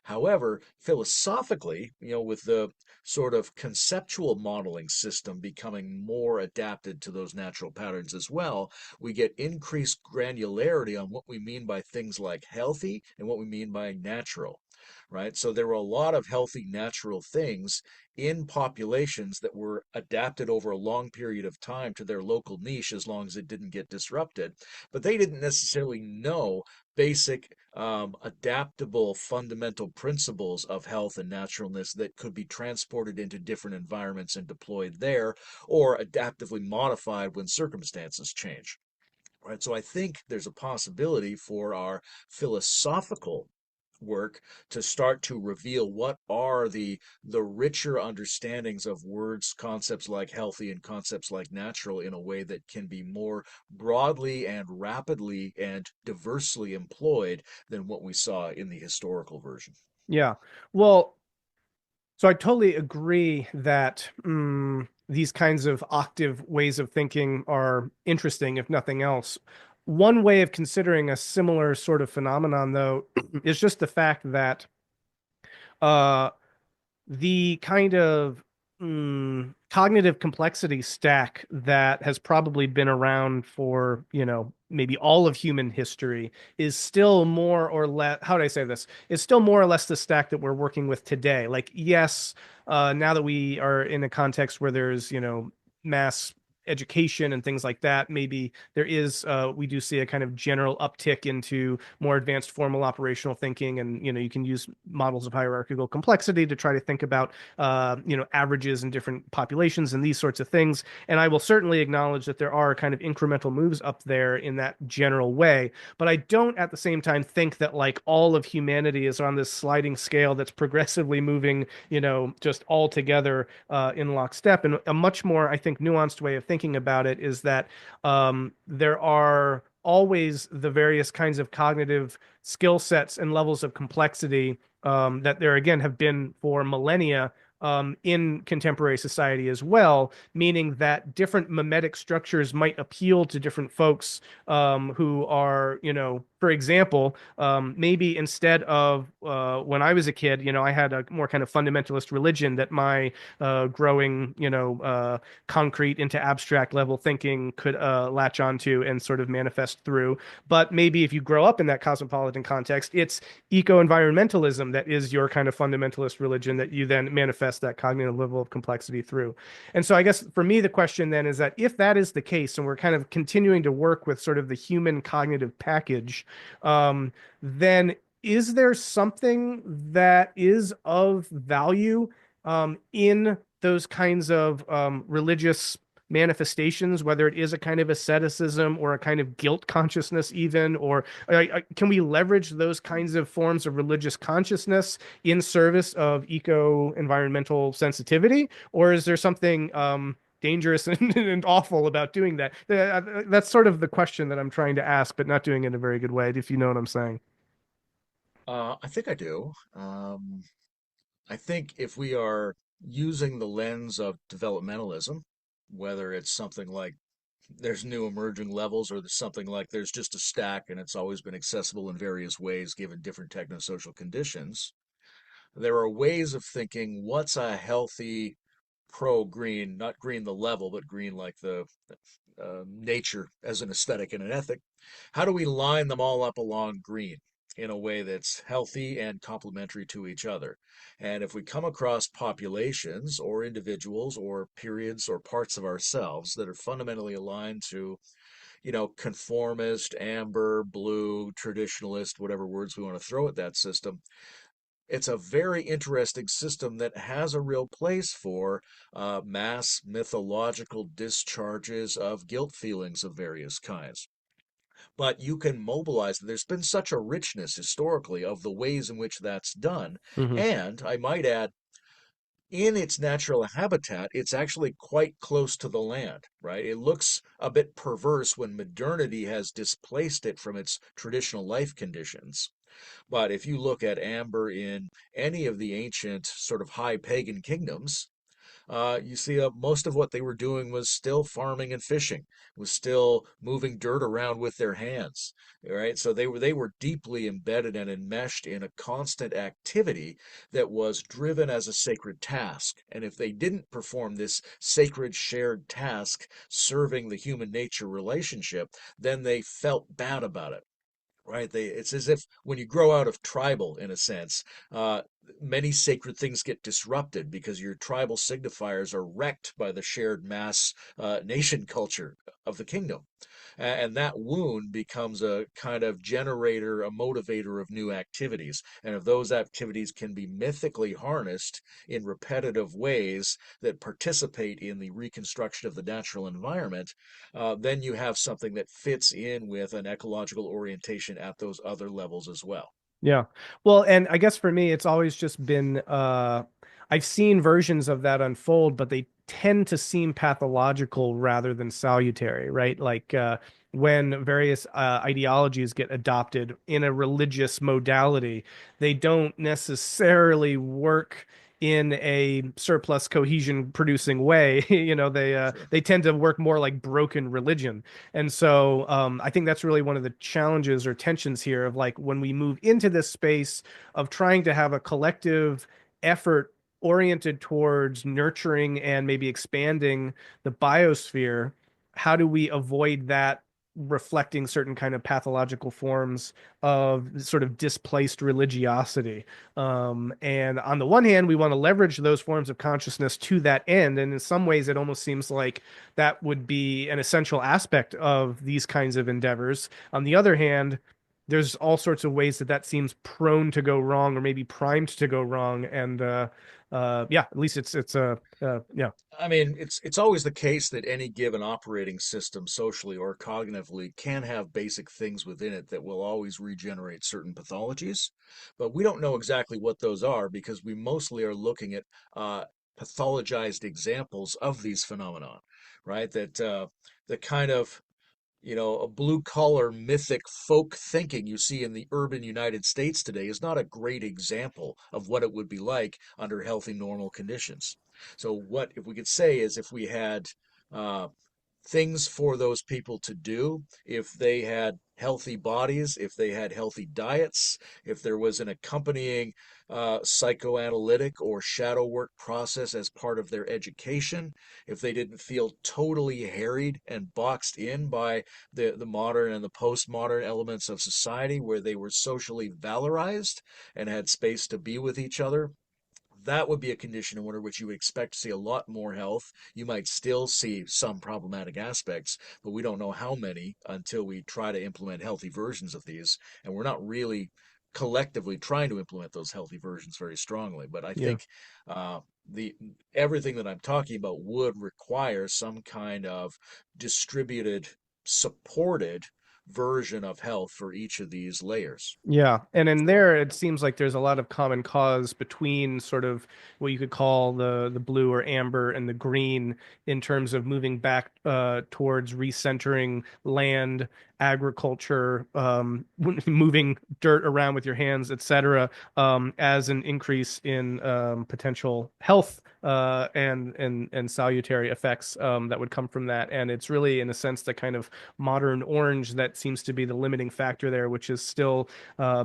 However, philosophically, with the sort of conceptual modeling system becoming more adapted to those natural patterns as well, we get increased granularity on what we mean by things like healthy and what we mean by natural, right? So there were a lot of healthy natural things in populations that were adapted over a long period of time to their local niche as long as it didn't get disrupted. But they didn't necessarily know basic adaptable fundamental principles of health and naturalness that could be transported into different environments and deployed there or adaptively modified when circumstances change. Right. So I think there's a possibility for our philosophical work to start to reveal what are the richer understandings of words, concepts like healthy and concepts like natural in a way that can be more broadly and rapidly and diversely employed than what we saw in the historical version. Yeah. Well, So I totally agree that these kinds of octave ways of thinking are interesting, if nothing else. One way of considering a similar sort of phenomenon, though, is just the fact that uh, the kind of cognitive complexity stack that has probably been around for, maybe all of human history is still more or less, how do I say this? Is still more or less the stack that we're working with today. Like, yes, now that we are in a context where there's, mass education and things like that, maybe there is, we do see a kind of general uptick into more advanced formal operational thinking. And, you can use models of hierarchical complexity to try to think about, averages in different populations and these sorts of things. And I will certainly acknowledge that there are kind of incremental moves up there in that general way. But I don't at the same time think that like all of humanity is on this sliding scale that's progressively moving, just all together in lockstep. And a much more, I think, nuanced way of thinking about it is that there are always the various kinds of cognitive skill sets and levels of complexity that there again have been for millennia in contemporary society as well, meaning that different mimetic structures might appeal to different folks who are, for example, maybe instead of when I was a kid, I had a more kind of fundamentalist religion that my growing, concrete into abstract level thinking could latch onto and sort of manifest through. But maybe if you grow up in that cosmopolitan context, it's eco-environmentalism that is your kind of fundamentalist religion that you then manifest that cognitive level of complexity through. And so I guess for me, the question then is that if that is the case, and we're kind of continuing to work with sort of the human cognitive package, then is there something that is of value in those kinds of religious manifestations, whether it is a kind of asceticism or a kind of guilt consciousness, even, or can we leverage those kinds of forms of religious consciousness in service of eco-environmental sensitivity? Or is there something dangerous and awful about doing that? That's sort of the question that I'm trying to ask, but not doing it in a very good way, if you know what I'm saying. I think I do. I think if we are using the lens of developmentalism, whether it's something like there's new emerging levels or there's something like there's just a stack and it's always been accessible in various ways given different technosocial conditions, there are ways of thinking what's a healthy pro green, not green the level, but green like the nature as an aesthetic and an ethic. How do we line them all up along green in a way that's healthy and complementary to each other? And if we come across populations or individuals or periods or parts of ourselves that are fundamentally aligned to, conformist, amber, blue, traditionalist, whatever words we want to throw at that system, it's a very interesting system that has a real place for mass mythological discharges of guilt feelings of various kinds. But you can mobilize. There's been such a richness historically of the ways in which that's done. Hmm. And I might add, in its natural habitat, it's actually quite close to the land, right? It looks a bit perverse when modernity has displaced it from its traditional life conditions. But if you look at amber in any of the ancient sort of high pagan kingdoms, you see most of what they were doing was still farming and fishing, was still moving dirt around with their hands, right? So they were deeply embedded and enmeshed in a constant activity that was driven as a sacred task. And if they didn't perform this sacred shared task serving the human nature relationship, then they felt bad about it. Right? It's as if when you grow out of tribal, in a sense, many sacred things get disrupted because your tribal signifiers are wrecked by the shared mass nation culture of the kingdom. And that wound becomes a kind of generator, a motivator of new activities. And if those activities can be mythically harnessed in repetitive ways that participate in the reconstruction of the natural environment, then you have something that fits in with an ecological orientation at those other levels as well. Yeah. Well, and I guess for me, it's always just been I've seen versions of that unfold, but they tend to seem pathological rather than salutary, right? Like when various ideologies get adopted in a religious modality, they don't necessarily work in a surplus cohesion producing way. Sure. They tend to work more like broken religion. And so I think that's really one of the challenges or tensions here of like when we move into this space of trying to have a collective effort oriented towards nurturing and maybe expanding the biosphere, how do we avoid that reflecting certain kind of pathological forms of sort of displaced religiosity? And on the one hand, we want to leverage those forms of consciousness to that end. And in some ways, it almost seems like that would be an essential aspect of these kinds of endeavors. On the other hand, there's all sorts of ways that that seems prone to go wrong or maybe primed to go wrong. And yeah, at least yeah, I mean, it's always the case that any given operating system, socially or cognitively, can have basic things within it that will always regenerate certain pathologies, but we don't know exactly what those are because we mostly are looking at pathologized examples of these phenomena, right? That kind of a blue collar mythic folk thinking you see in the urban United States today is not a great example of what it would be like under healthy, normal conditions. So, what if we could say is if we had uh, things for those people to do if they had healthy bodies, if they had healthy diets, if there was an accompanying psychoanalytic or shadow work process as part of their education, if they didn't feel totally harried and boxed in by the modern and the postmodern elements of society where they were socially valorized and had space to be with each other, that would be a condition under which you would expect to see a lot more health. You might still see some problematic aspects, but we don't know how many until we try to implement healthy versions of these. And we're not really collectively trying to implement those healthy versions very strongly. But I yeah. think the everything that I'm talking about would require some kind of distributed, supported version of health for each of these layers. Yeah, and in So, there, it yeah, seems like there's a lot of common cause between sort of what you could call the blue or amber and the green in terms of moving back towards recentering land, agriculture, moving dirt around with your hands, etc., as an increase in potential health and salutary effects that would come from that. And it's really, in a sense, the kind of modern orange that seems to be the limiting factor there, which is still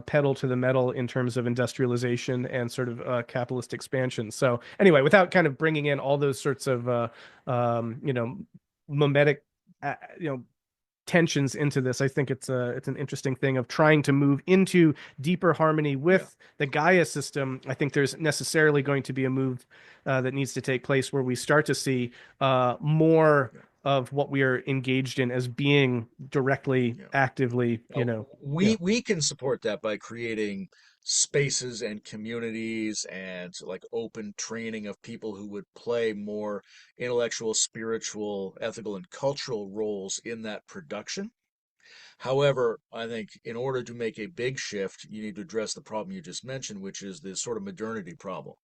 pedal to the metal in terms of industrialization and sort of capitalist expansion. So anyway, without kind of bringing in all those sorts of mimetic, you know, tensions into this, I think it's an interesting thing of trying to move into deeper harmony yeah, with the Gaia system. I think there's necessarily going to be a move that needs to take place where we start to see more yeah, of what we are engaged in as being directly, yeah. actively, Now, yeah. we can support that by creating spaces and communities and like open training of people who would play more intellectual, spiritual, ethical, and cultural roles in that production. However, I think in order to make a big shift, you need to address the problem you just mentioned, which is this sort of modernity problem.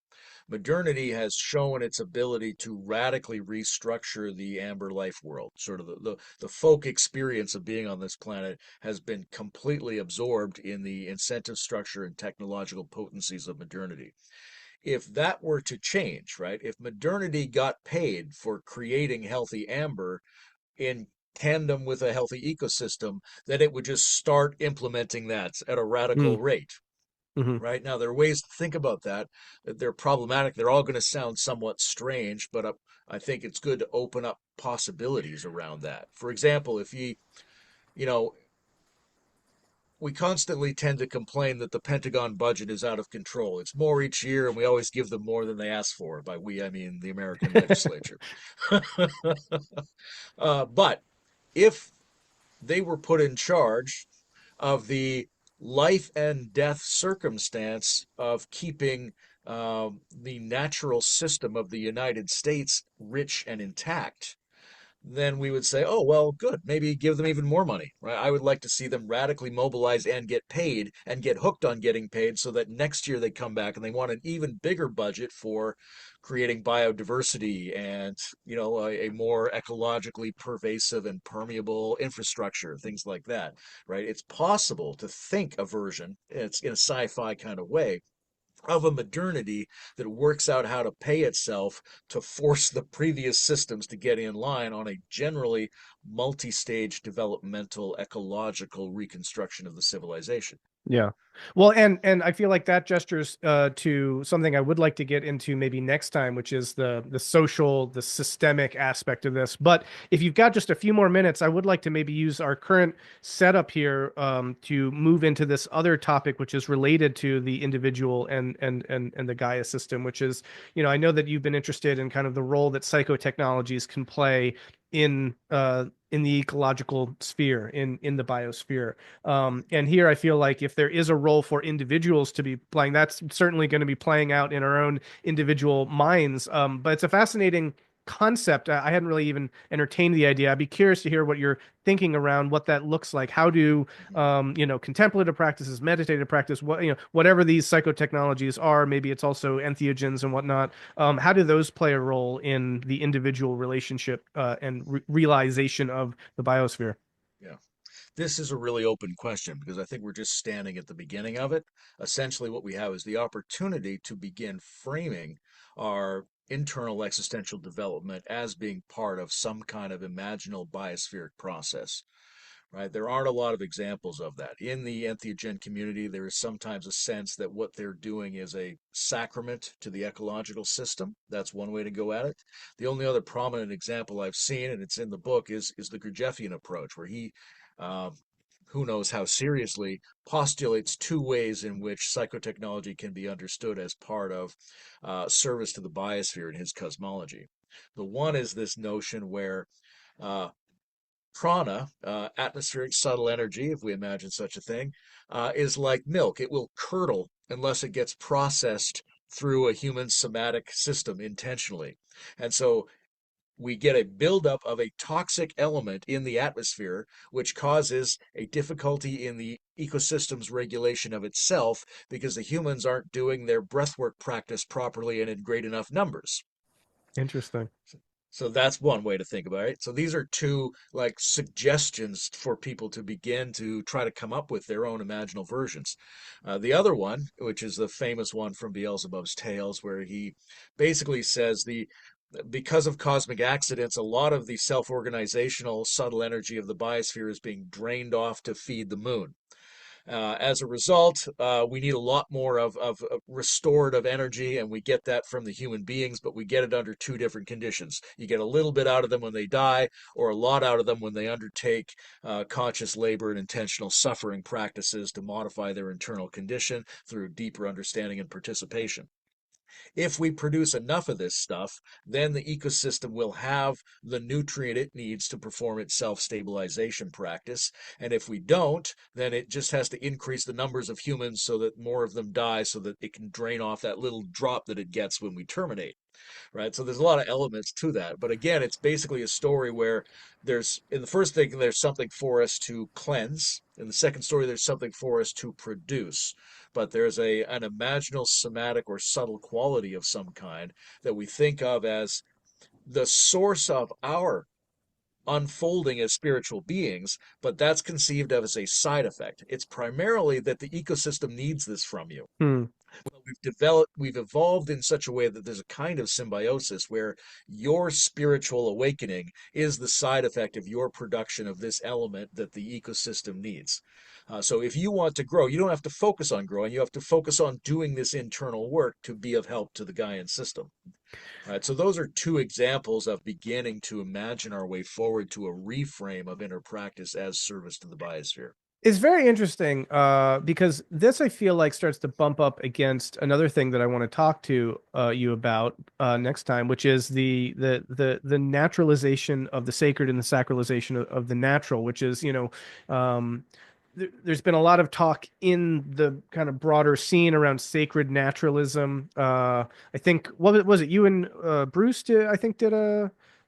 Modernity has shown its ability to radically restructure the amber life world. Sort of the folk experience of being on this planet has been completely absorbed in the incentive structure and technological potencies of modernity. If that were to change, right? If modernity got paid for creating healthy amber, in tandem with a healthy ecosystem, then it would just start implementing that at a Mm, radical rate. hmm. Right now, there are ways to think about that. They're problematic. They're all going to sound somewhat strange, but I think it's good to open up possibilities around that. For example, if you know, we constantly tend to complain that the Pentagon budget is out of control. It's more each year, and we always give them more than they ask for. By we, I mean the American legislature. But if they were put in charge of the life and death circumstance of keeping the natural system of the United States rich and intact, then we would say, oh, well, good. Maybe give them even more money, right? I would like to see them radically mobilize and get paid and get hooked on getting paid so that next year they come back and they want an even bigger budget for creating biodiversity and, a more ecologically pervasive and permeable infrastructure, things like that, right? It's possible to think a version, it's in a sci-fi kind of way, of a modernity that works out how to pay itself to force the previous systems to get in line on a generally multi-stage developmental ecological reconstruction of the civilization. Yeah. Well, and I feel like that gestures to something I would like to get into maybe next time, which is the social, the systemic aspect of this. But if you've got just a few more minutes, I would like to maybe use our current setup here to move into this other topic, which is related to the individual and the Gaia system, which is, I know that you've been interested in kind of the role that psychotechnologies can play in the ecological sphere, in the biosphere. And here I feel like if there is a role for individuals to be playing, that's certainly going to be playing out in our own individual minds. But it's a fascinating concept. I hadn't really even entertained the idea. I'd be curious to hear what you're thinking around what that looks like. How do contemplative practices, meditative practice, whatever these psychotechnologies are, maybe it's also entheogens and whatnot. How do those play a role in the individual relationship and realization of the biosphere? Yeah. This is a really open question because I think we're just standing at the beginning of it. Essentially, what we have is the opportunity to begin framing our internal existential development as being part of some kind of imaginal biospheric process. Right? There aren't a lot of examples of that. In the entheogen community, there is sometimes a sense that what they're doing is a sacrament to the ecological system. That's one way to go at it. The only other prominent example I've seen, and it's in the book, is the Gurdjieffian approach, where he, uh, who knows how seriously, postulates two ways in which psychotechnology can be understood as part of service to the biosphere in his cosmology. The one is this notion where uh, prana, atmospheric subtle energy, if we imagine such a thing, is like milk. It will curdle unless it gets processed through a human somatic system intentionally. And so we get a buildup of a toxic element in the atmosphere, which causes a difficulty in the ecosystem's regulation of itself because the humans aren't doing their breathwork practice properly and in great enough numbers. Interesting. So that's one way to think about it. So these are two like suggestions for people to begin to try to come up with their own imaginal versions. The other one, which is the famous one from Beelzebub's Tales, where he basically says the because of cosmic accidents, a lot of the self-organizational subtle energy of the biosphere is being drained off to feed the moon. As a result, we need a lot more of restorative energy, and we get that from the human beings, but we get it under two different conditions. You get a little bit out of them when they die, or a lot out of them when they undertake conscious labor and intentional suffering practices to modify their internal condition through deeper understanding and participation. If we produce enough of this stuff, then the ecosystem will have the nutrient it needs to perform its self stabilization practice. And if we don't, then it just has to increase the numbers of humans so that more of them die so that it can drain off that little drop that it gets when we terminate, right? So there's a lot of elements to that. But again, it's basically a story where there's, in the first thing, there's something for us to cleanse. In the second story, there's something for us to produce. But there's an imaginal, somatic, or subtle quality of some kind that we think of as the source of our unfolding as spiritual beings, but that's conceived of as a side effect. It's primarily that the ecosystem needs this from you. Hmm. We've evolved in such a way that there's a kind of symbiosis where your spiritual awakening is the side effect of your production of this element that the ecosystem needs. So if you want to grow, you don't have to focus on growing. You have to focus on doing this internal work to be of help to the Gaian system. Right. So those are two examples of beginning to imagine our way forward to a reframe of inner practice as service to the biosphere. It's very interesting because this I feel like starts to bump up against another thing that I want to talk to you about next time, which is the naturalization of the sacred and the sacralization of the natural, which is, there's been a lot of talk in the kind of broader scene around sacred naturalism. I think what was it you and Bruce did? I think did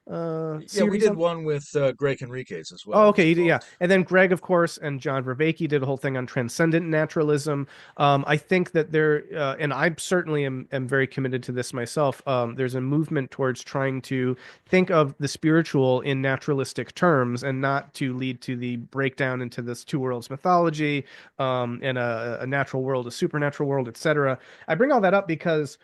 Yeah, we series did on? one with Greg Henriquez as Oh, well, was okay, yeah, involved. and then Greg, of course, and John Vervaeke did a whole thing on transcendent naturalism. I think that there, and I certainly am very committed to this myself. There's a movement towards trying to think of the spiritual in naturalistic terms, and not to lead to the breakdown into this two worlds mythology, and a natural world, a supernatural world, etc. I bring all that up because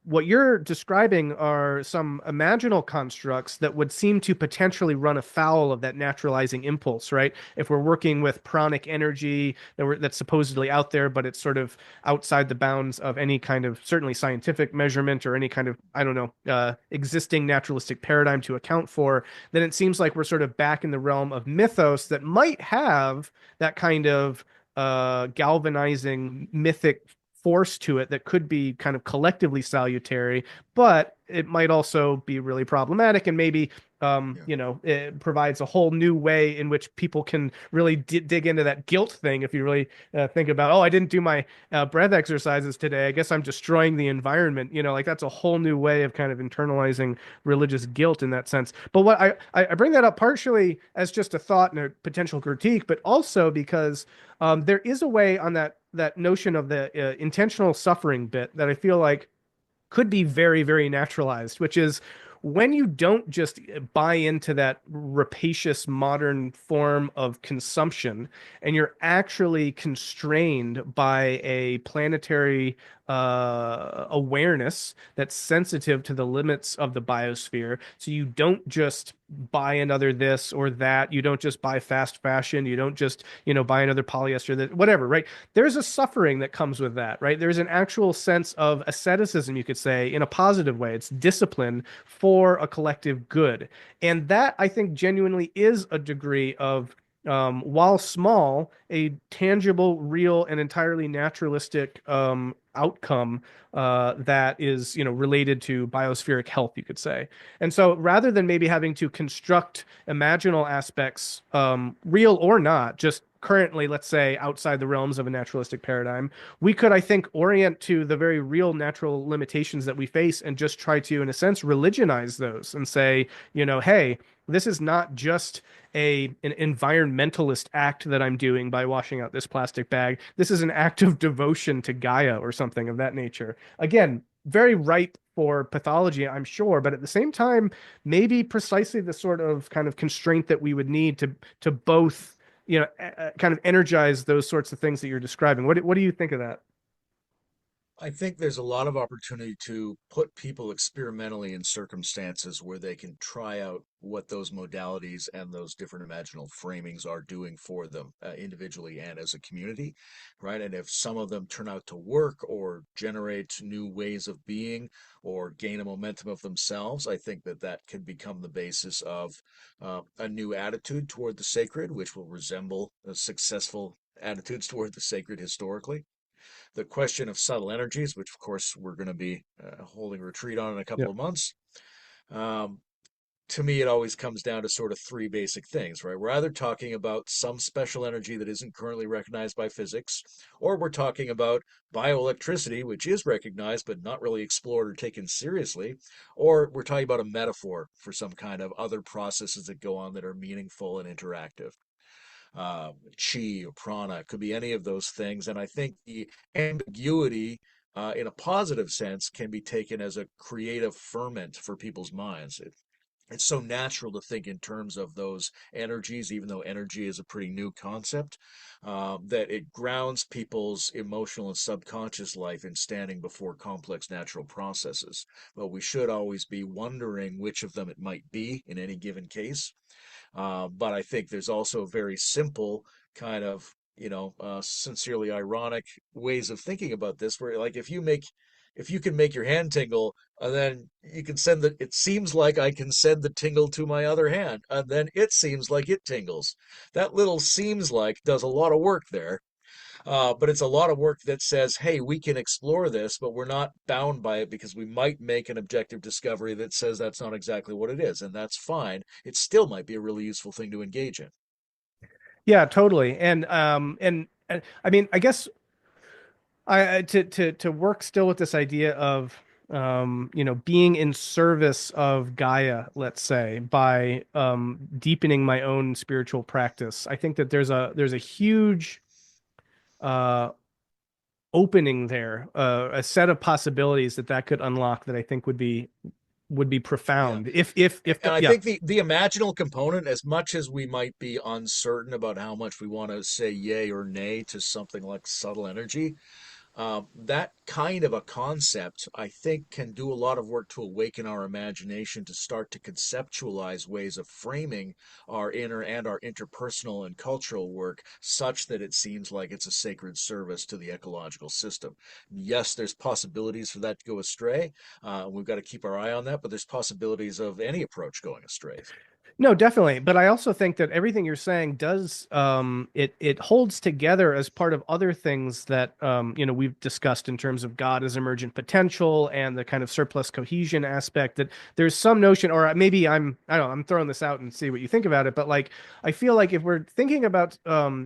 what you're describing are some imaginal constructs that would seem to potentially run afoul of that naturalizing impulse, right? If we're working with pranic energy that's supposedly out there, but it's sort of outside the bounds of any kind of certainly scientific measurement or any kind of, I don't know, existing naturalistic paradigm to account for, then it seems like we're sort of back in the realm of mythos that might have that kind of galvanizing mythic force to it that could be kind of collectively salutary, but it might also be really problematic and maybe Yeah. it provides a whole new way in which people can really dig into that guilt thing. If you really think about, oh, I didn't do my breath exercises today, I guess I'm destroying the environment. Like that's a whole new way of kind of internalizing religious guilt in that sense. But what I bring that up partially as just a thought and a potential critique, but also because there is a way on that notion of the intentional suffering bit that I feel like could be very, very naturalized, which is when you don't just buy into that rapacious modern form of consumption and you're actually constrained by a planetary awareness that's sensitive to the limits of the biosphere. So you don't just buy another this or that. You don't just buy fast fashion. You don't just, buy another polyester, that whatever, right? There's a suffering that comes with that, right? There's an actual sense of asceticism, you could say, in a positive way. It's discipline for a collective good. And that, I think, genuinely is a degree of, while small, a tangible, real, and entirely naturalistic outcome that is, related to biospheric health, you could say. And so rather than maybe having to construct imaginal aspects, real or not, just currently, let's say, outside the realms of a naturalistic paradigm, we could, I think, orient to the very real natural limitations that we face and just try to, in a sense, religionize those and say, hey, this is not just an environmentalist act that I'm doing by washing out this plastic bag. This is an act of devotion to Gaia or something of that nature. Again, very ripe for pathology, I'm sure, but at the same time, maybe precisely the sort of kind of constraint that we would need to both, kind of energize those sorts of things that you're describing. What do you think of that? I think there's a lot of opportunity to put people experimentally in circumstances where they can try out what those modalities and those different imaginal framings are doing for them individually and as a community, right? And if some of them turn out to work or generate new ways of being or gain a momentum of themselves, I think that that can become the basis of a new attitude toward the sacred, which will resemble successful attitudes toward the sacred historically. The question of subtle energies, which of course we're going to be holding a retreat on in a Yeah. couple of months. Um, to me, it always comes down to sort of three basic things, right? We're either talking about some special energy that isn't currently recognized by physics, or we're talking about bioelectricity, which is recognized but not really explored or taken seriously, or we're talking about a metaphor for some kind of other processes that go on that are meaningful and interactive. Chi or prana, could be any of those things. And I think the ambiguity, in a positive sense, can be taken as a creative ferment for people's minds. It's so natural to think in terms of those energies, even though energy is a pretty new concept, that it grounds people's emotional and subconscious life in standing before complex natural processes. But we should always be wondering which of them it might be in any given case. But I think there's also very simple kind of, sincerely ironic ways of thinking about this, where like if you can make your hand tingle, and then you can send it seems like I can send the tingle to my other hand, and then it seems like it tingles. That little seems like does a lot of work there. But it's a lot of work that says, hey, we can explore this, but we're not bound by it because we might make an objective discovery that says that's not exactly what it is, and that's fine. It still might be a really useful thing to engage in. Yeah, totally. And I mean, I guess to work still with this idea of being in service of Gaia, let's say, by deepening my own spiritual practice. I think that there's a huge uh, opening there, a set of possibilities that could unlock that I think would be Yeah. profound. If And I yeah. think the imaginal component, as much as we might be uncertain about how much we want to say yay or nay to something like subtle energy, that kind of a concept, I think, can do a lot of work to awaken our imagination to start to conceptualize ways of framing our inner and our interpersonal and cultural work such that it seems like it's a sacred service to the ecological system. Yes, there's possibilities for that to go astray. We've got to keep our eye on that, but there's possibilities of any approach going astray. No, definitely. But I also think that everything you're saying does it holds together as part of other things that we've discussed in terms of God as emergent potential and the kind of surplus cohesion aspect that there's some notion, or maybe I don't know, I'm throwing this out and see what you think about it, but like I feel like if we're thinking about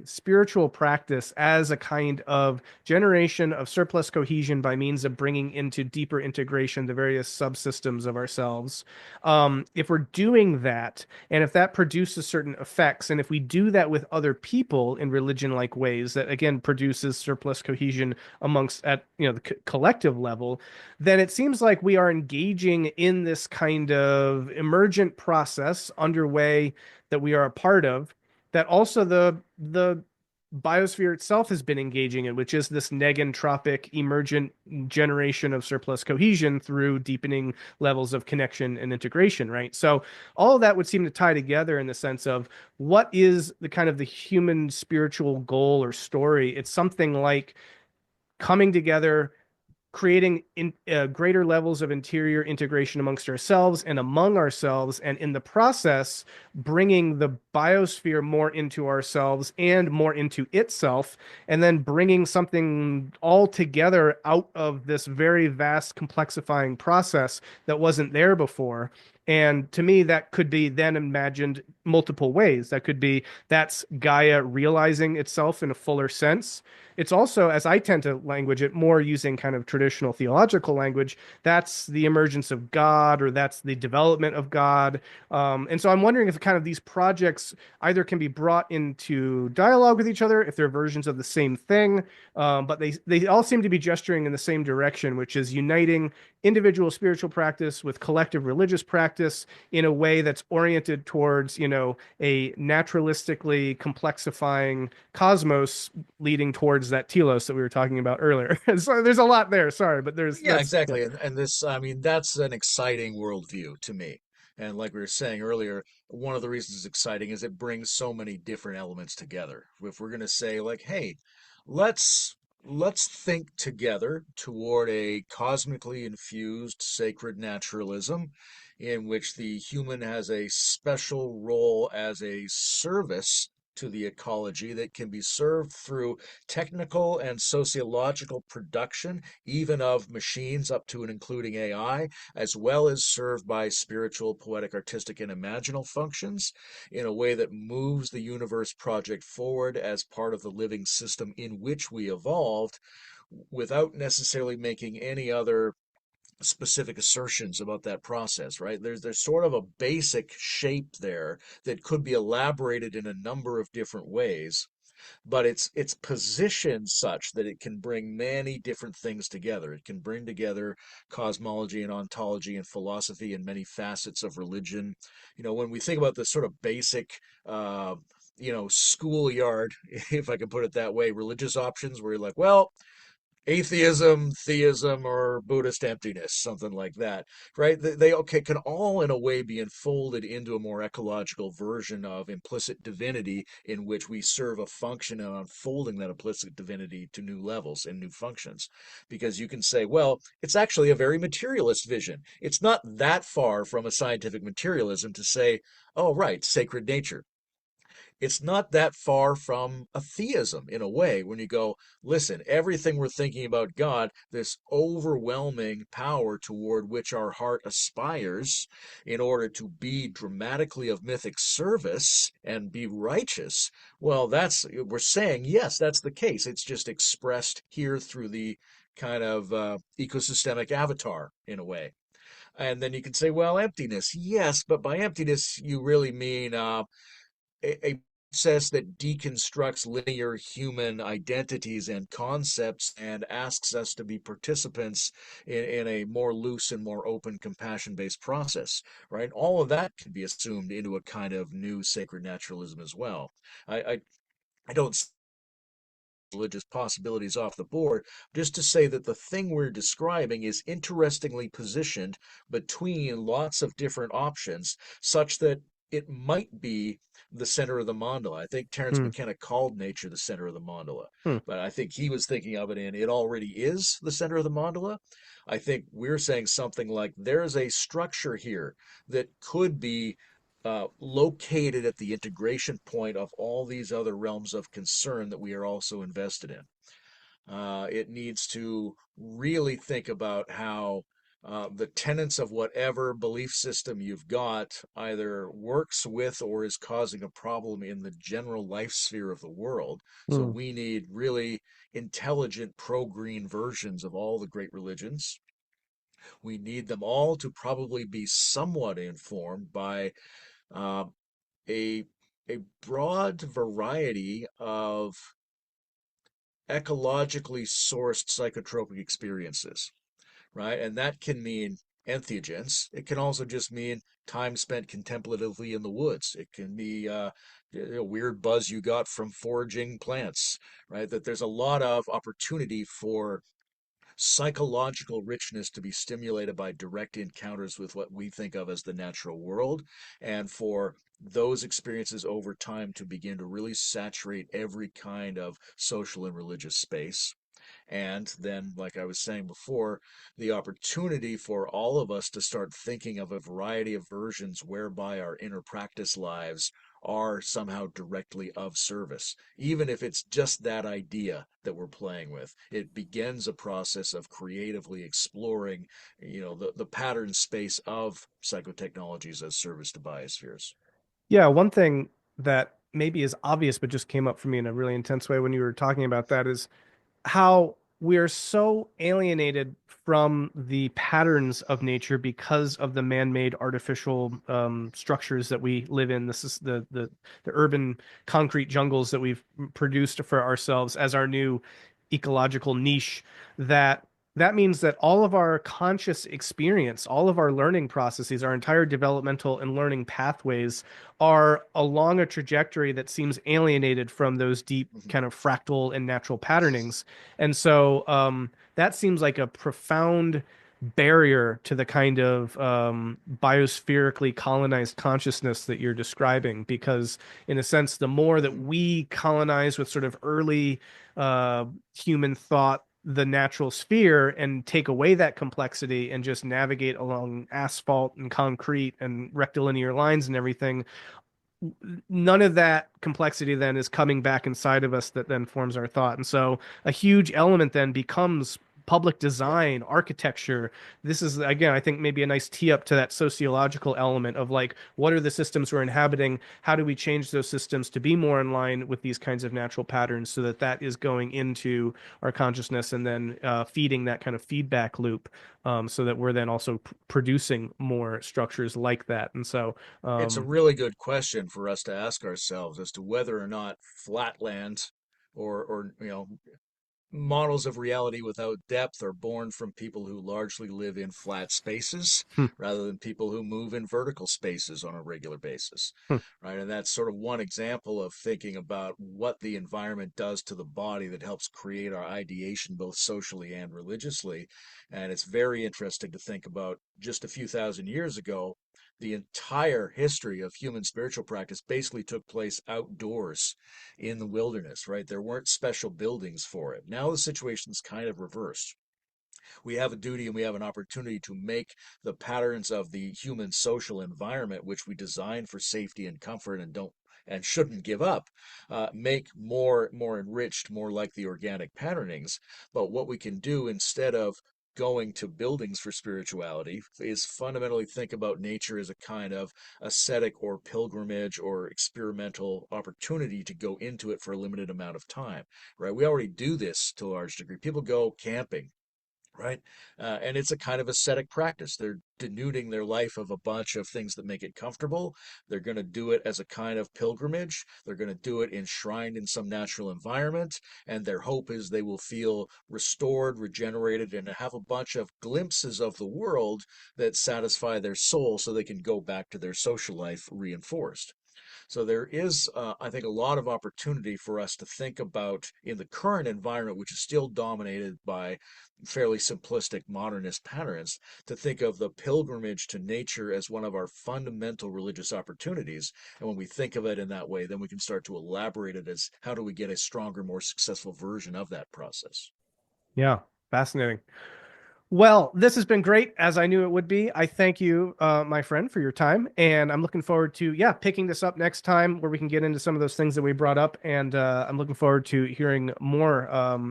spiritual practice as a kind of generation of surplus cohesion by means of bringing into deeper integration the various subsystems of ourselves, if we're doing that, and if that produces certain effects, and if we do that with other people in religion-like ways, that again produces surplus cohesion amongst at the collective level, then it seems like we are engaging in this kind of emergent process underway that we are a part of, that also the biosphere itself has been engaging in, which is this negentropic emergent generation of surplus cohesion through deepening levels of connection and integration, right? So all of that would seem to tie together in the sense of what is the kind of the human spiritual goal or story. It's something like coming together, creating greater levels of interior integration amongst ourselves and among ourselves, and in the process, bringing the biosphere more into ourselves and more into itself, and then bringing something all together out of this very vast, complexifying process that wasn't there before. And to me, that could be then imagined multiple ways. That could be that's Gaia realizing itself in a fuller sense. It's also, as I tend to language it more using kind of traditional theological language, that's the emergence of God, or that's the development of God. And so I'm wondering if kind of these projects either can be brought into dialogue with each other, if they're versions of the same thing, but they all seem to be gesturing in the same direction, which is uniting individual spiritual practice with collective religious practice in a way that's oriented towards, a naturalistically complexifying cosmos leading towards that telos that we were talking about earlier. So there's a lot there. Sorry, but Yeah, yeah. exactly. And this, I mean, that's an exciting worldview to me. And like we were saying earlier, one of the reasons it's exciting is it brings so many different elements together. If we're going to say like, hey, let's let's think together toward a cosmically infused sacred naturalism in which the human has a special role as a service to the ecology that can be served through technical and sociological production, even of machines up to and including AI, as well as served by spiritual, poetic, artistic, and imaginal functions in a way that moves the universe project forward as part of the living system in which we evolved without necessarily making any other specific assertions about that process, right? There's sort of a basic shape there that could be elaborated in a number of different ways, but it's positioned such that it can bring many different things together. It can bring together cosmology and ontology and philosophy and many facets of religion. When we think about the sort of basic schoolyard, if I can put it that way, religious options where you're like, well, atheism, theism, or Buddhist emptiness, something like that, right? They okay can all in a way be enfolded into a more ecological version of implicit divinity in which we serve a function and unfolding that implicit divinity to new levels and new functions. Because you can say, well, it's actually a very materialist vision. It's not that far from a scientific materialism to say, oh, right, sacred nature. It's not that far from a theism in a way when you go, listen, everything we're thinking about God, this overwhelming power toward which our heart aspires in order to be dramatically of mythic service and be righteous. Well, we're saying, yes, that's the case. It's just expressed here through the kind of ecosystemic avatar in a way. And then you can say, well, emptiness, yes, but by emptiness, you really mean a process that deconstructs linear human identities and concepts and asks us to be participants in a more loose and more open, compassion based process, right? All of that can be assumed into a kind of new sacred naturalism as well. I don't religious possibilities off the board, just to say that the thing we're describing is interestingly positioned between lots of different options, such that it might be the center of the mandala. I think Terence Hmm. McKenna called nature the center of the mandala, Hmm. but I think he was thinking of it in it already is the center of the mandala. I think we're saying something like there's a structure here that could be located at the integration point of all these other realms of concern that we are also invested in. It needs to really think about how the tenets of whatever belief system you've got either works with or is causing a problem in the general life sphere of the world. So Hmm. we need really intelligent pro-green versions of all the great religions. We need them all to probably be somewhat informed by uh, a a broad variety of ecologically sourced psychotropic experiences, right? And that can mean entheogens. It can also just mean time spent contemplatively in the woods. It can be a weird buzz you got from foraging plants, right? That there's a lot of opportunity for psychological richness to be stimulated by direct encounters with what we think of as the natural world, and for those experiences over time to begin to really saturate every kind of social and religious space. And then, like I was saying before, the opportunity for all of us to start thinking of a variety of versions whereby our inner practice lives are somehow directly of service. Even if it's just that idea that we're playing with, it begins a process of creatively exploring, the pattern space of psychotechnologies as service to biospheres. Yeah, one thing that maybe is obvious but just came up for me in a really intense way when you were talking about that is how we're so alienated from the patterns of nature because of the man-made artificial structures that we live in. This is the urban concrete jungles that we've produced for ourselves as our new ecological niche. That means that all of our conscious experience, all of our learning processes, our entire developmental and learning pathways are along a trajectory that seems alienated from those deep Mhm. kind of fractal and natural patternings. And so that seems like a profound barrier to the kind of biospherically colonized consciousness that you're describing, because in a sense, the more that Mhm. we colonize with sort of early human thought, the natural sphere, and take away that complexity and just navigate along asphalt and concrete and rectilinear lines and everything, none of that complexity then is coming back inside of us that then forms our thought. And so a huge element then becomes public Yeah. design, architecture. This is, again, I think maybe a nice tee up to that sociological element of like, what are the systems we're inhabiting? How do we change those systems to be more in line with these kinds of natural patterns so that that is going into our consciousness and then feeding that kind of feedback loop, so that we're then also producing more structures like that. And so, It's a um, really good question for us to ask ourselves as to whether or not Flatland or models of reality without depth are born from people who largely live in flat spaces hmm, rather than people who move in vertical spaces on a regular basis, hmm. right? And that's sort of one example of thinking about what the environment does to the body that helps create our ideation both socially and religiously. And it's very interesting to think about just a few thousand years ago. The entire history of human spiritual practice basically took place outdoors in the wilderness, right? There weren't special buildings for it. Now the situation's kind of reversed. We have a duty and we have an opportunity to make the patterns of the human social environment, which we design for safety and comfort and don't and shouldn't give up, make more enriched, more like the organic patternings. But what we can do instead of going to buildings for spirituality is fundamentally think about nature as a kind of ascetic or pilgrimage or experimental opportunity to go into it for a limited amount of time, right? We already do this to a large degree. People go camping right? And it's a kind of ascetic practice. They're denuding their life of a bunch of things that make it comfortable. They're going to do it as a kind of pilgrimage. They're going to do it enshrined in some natural environment. And their hope is they will feel restored, regenerated, and have a bunch of glimpses of the world that satisfy their soul so they can go back to their social life reinforced. So there is, I think, a lot of opportunity for us to think about in the current environment, which is still dominated by fairly simplistic modernist patterns, to think of the pilgrimage to nature as one of our fundamental religious opportunities. And when we think of it in that way, then we can start to elaborate it as how do we get a stronger, more successful version of that process. Yeah, fascinating. Well, this has been great, as I knew it would be. I thank you, my friend, for your time, and I'm looking forward to, yeah, picking this up next time where we can get into some of those things that we brought up, and I'm looking forward to hearing more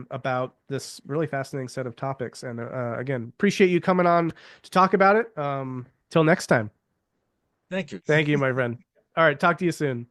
about this really fascinating set of topics. And again, appreciate you coming on to talk about it. Till next time. Thank you. Thank you, my friend. All right, talk to you soon.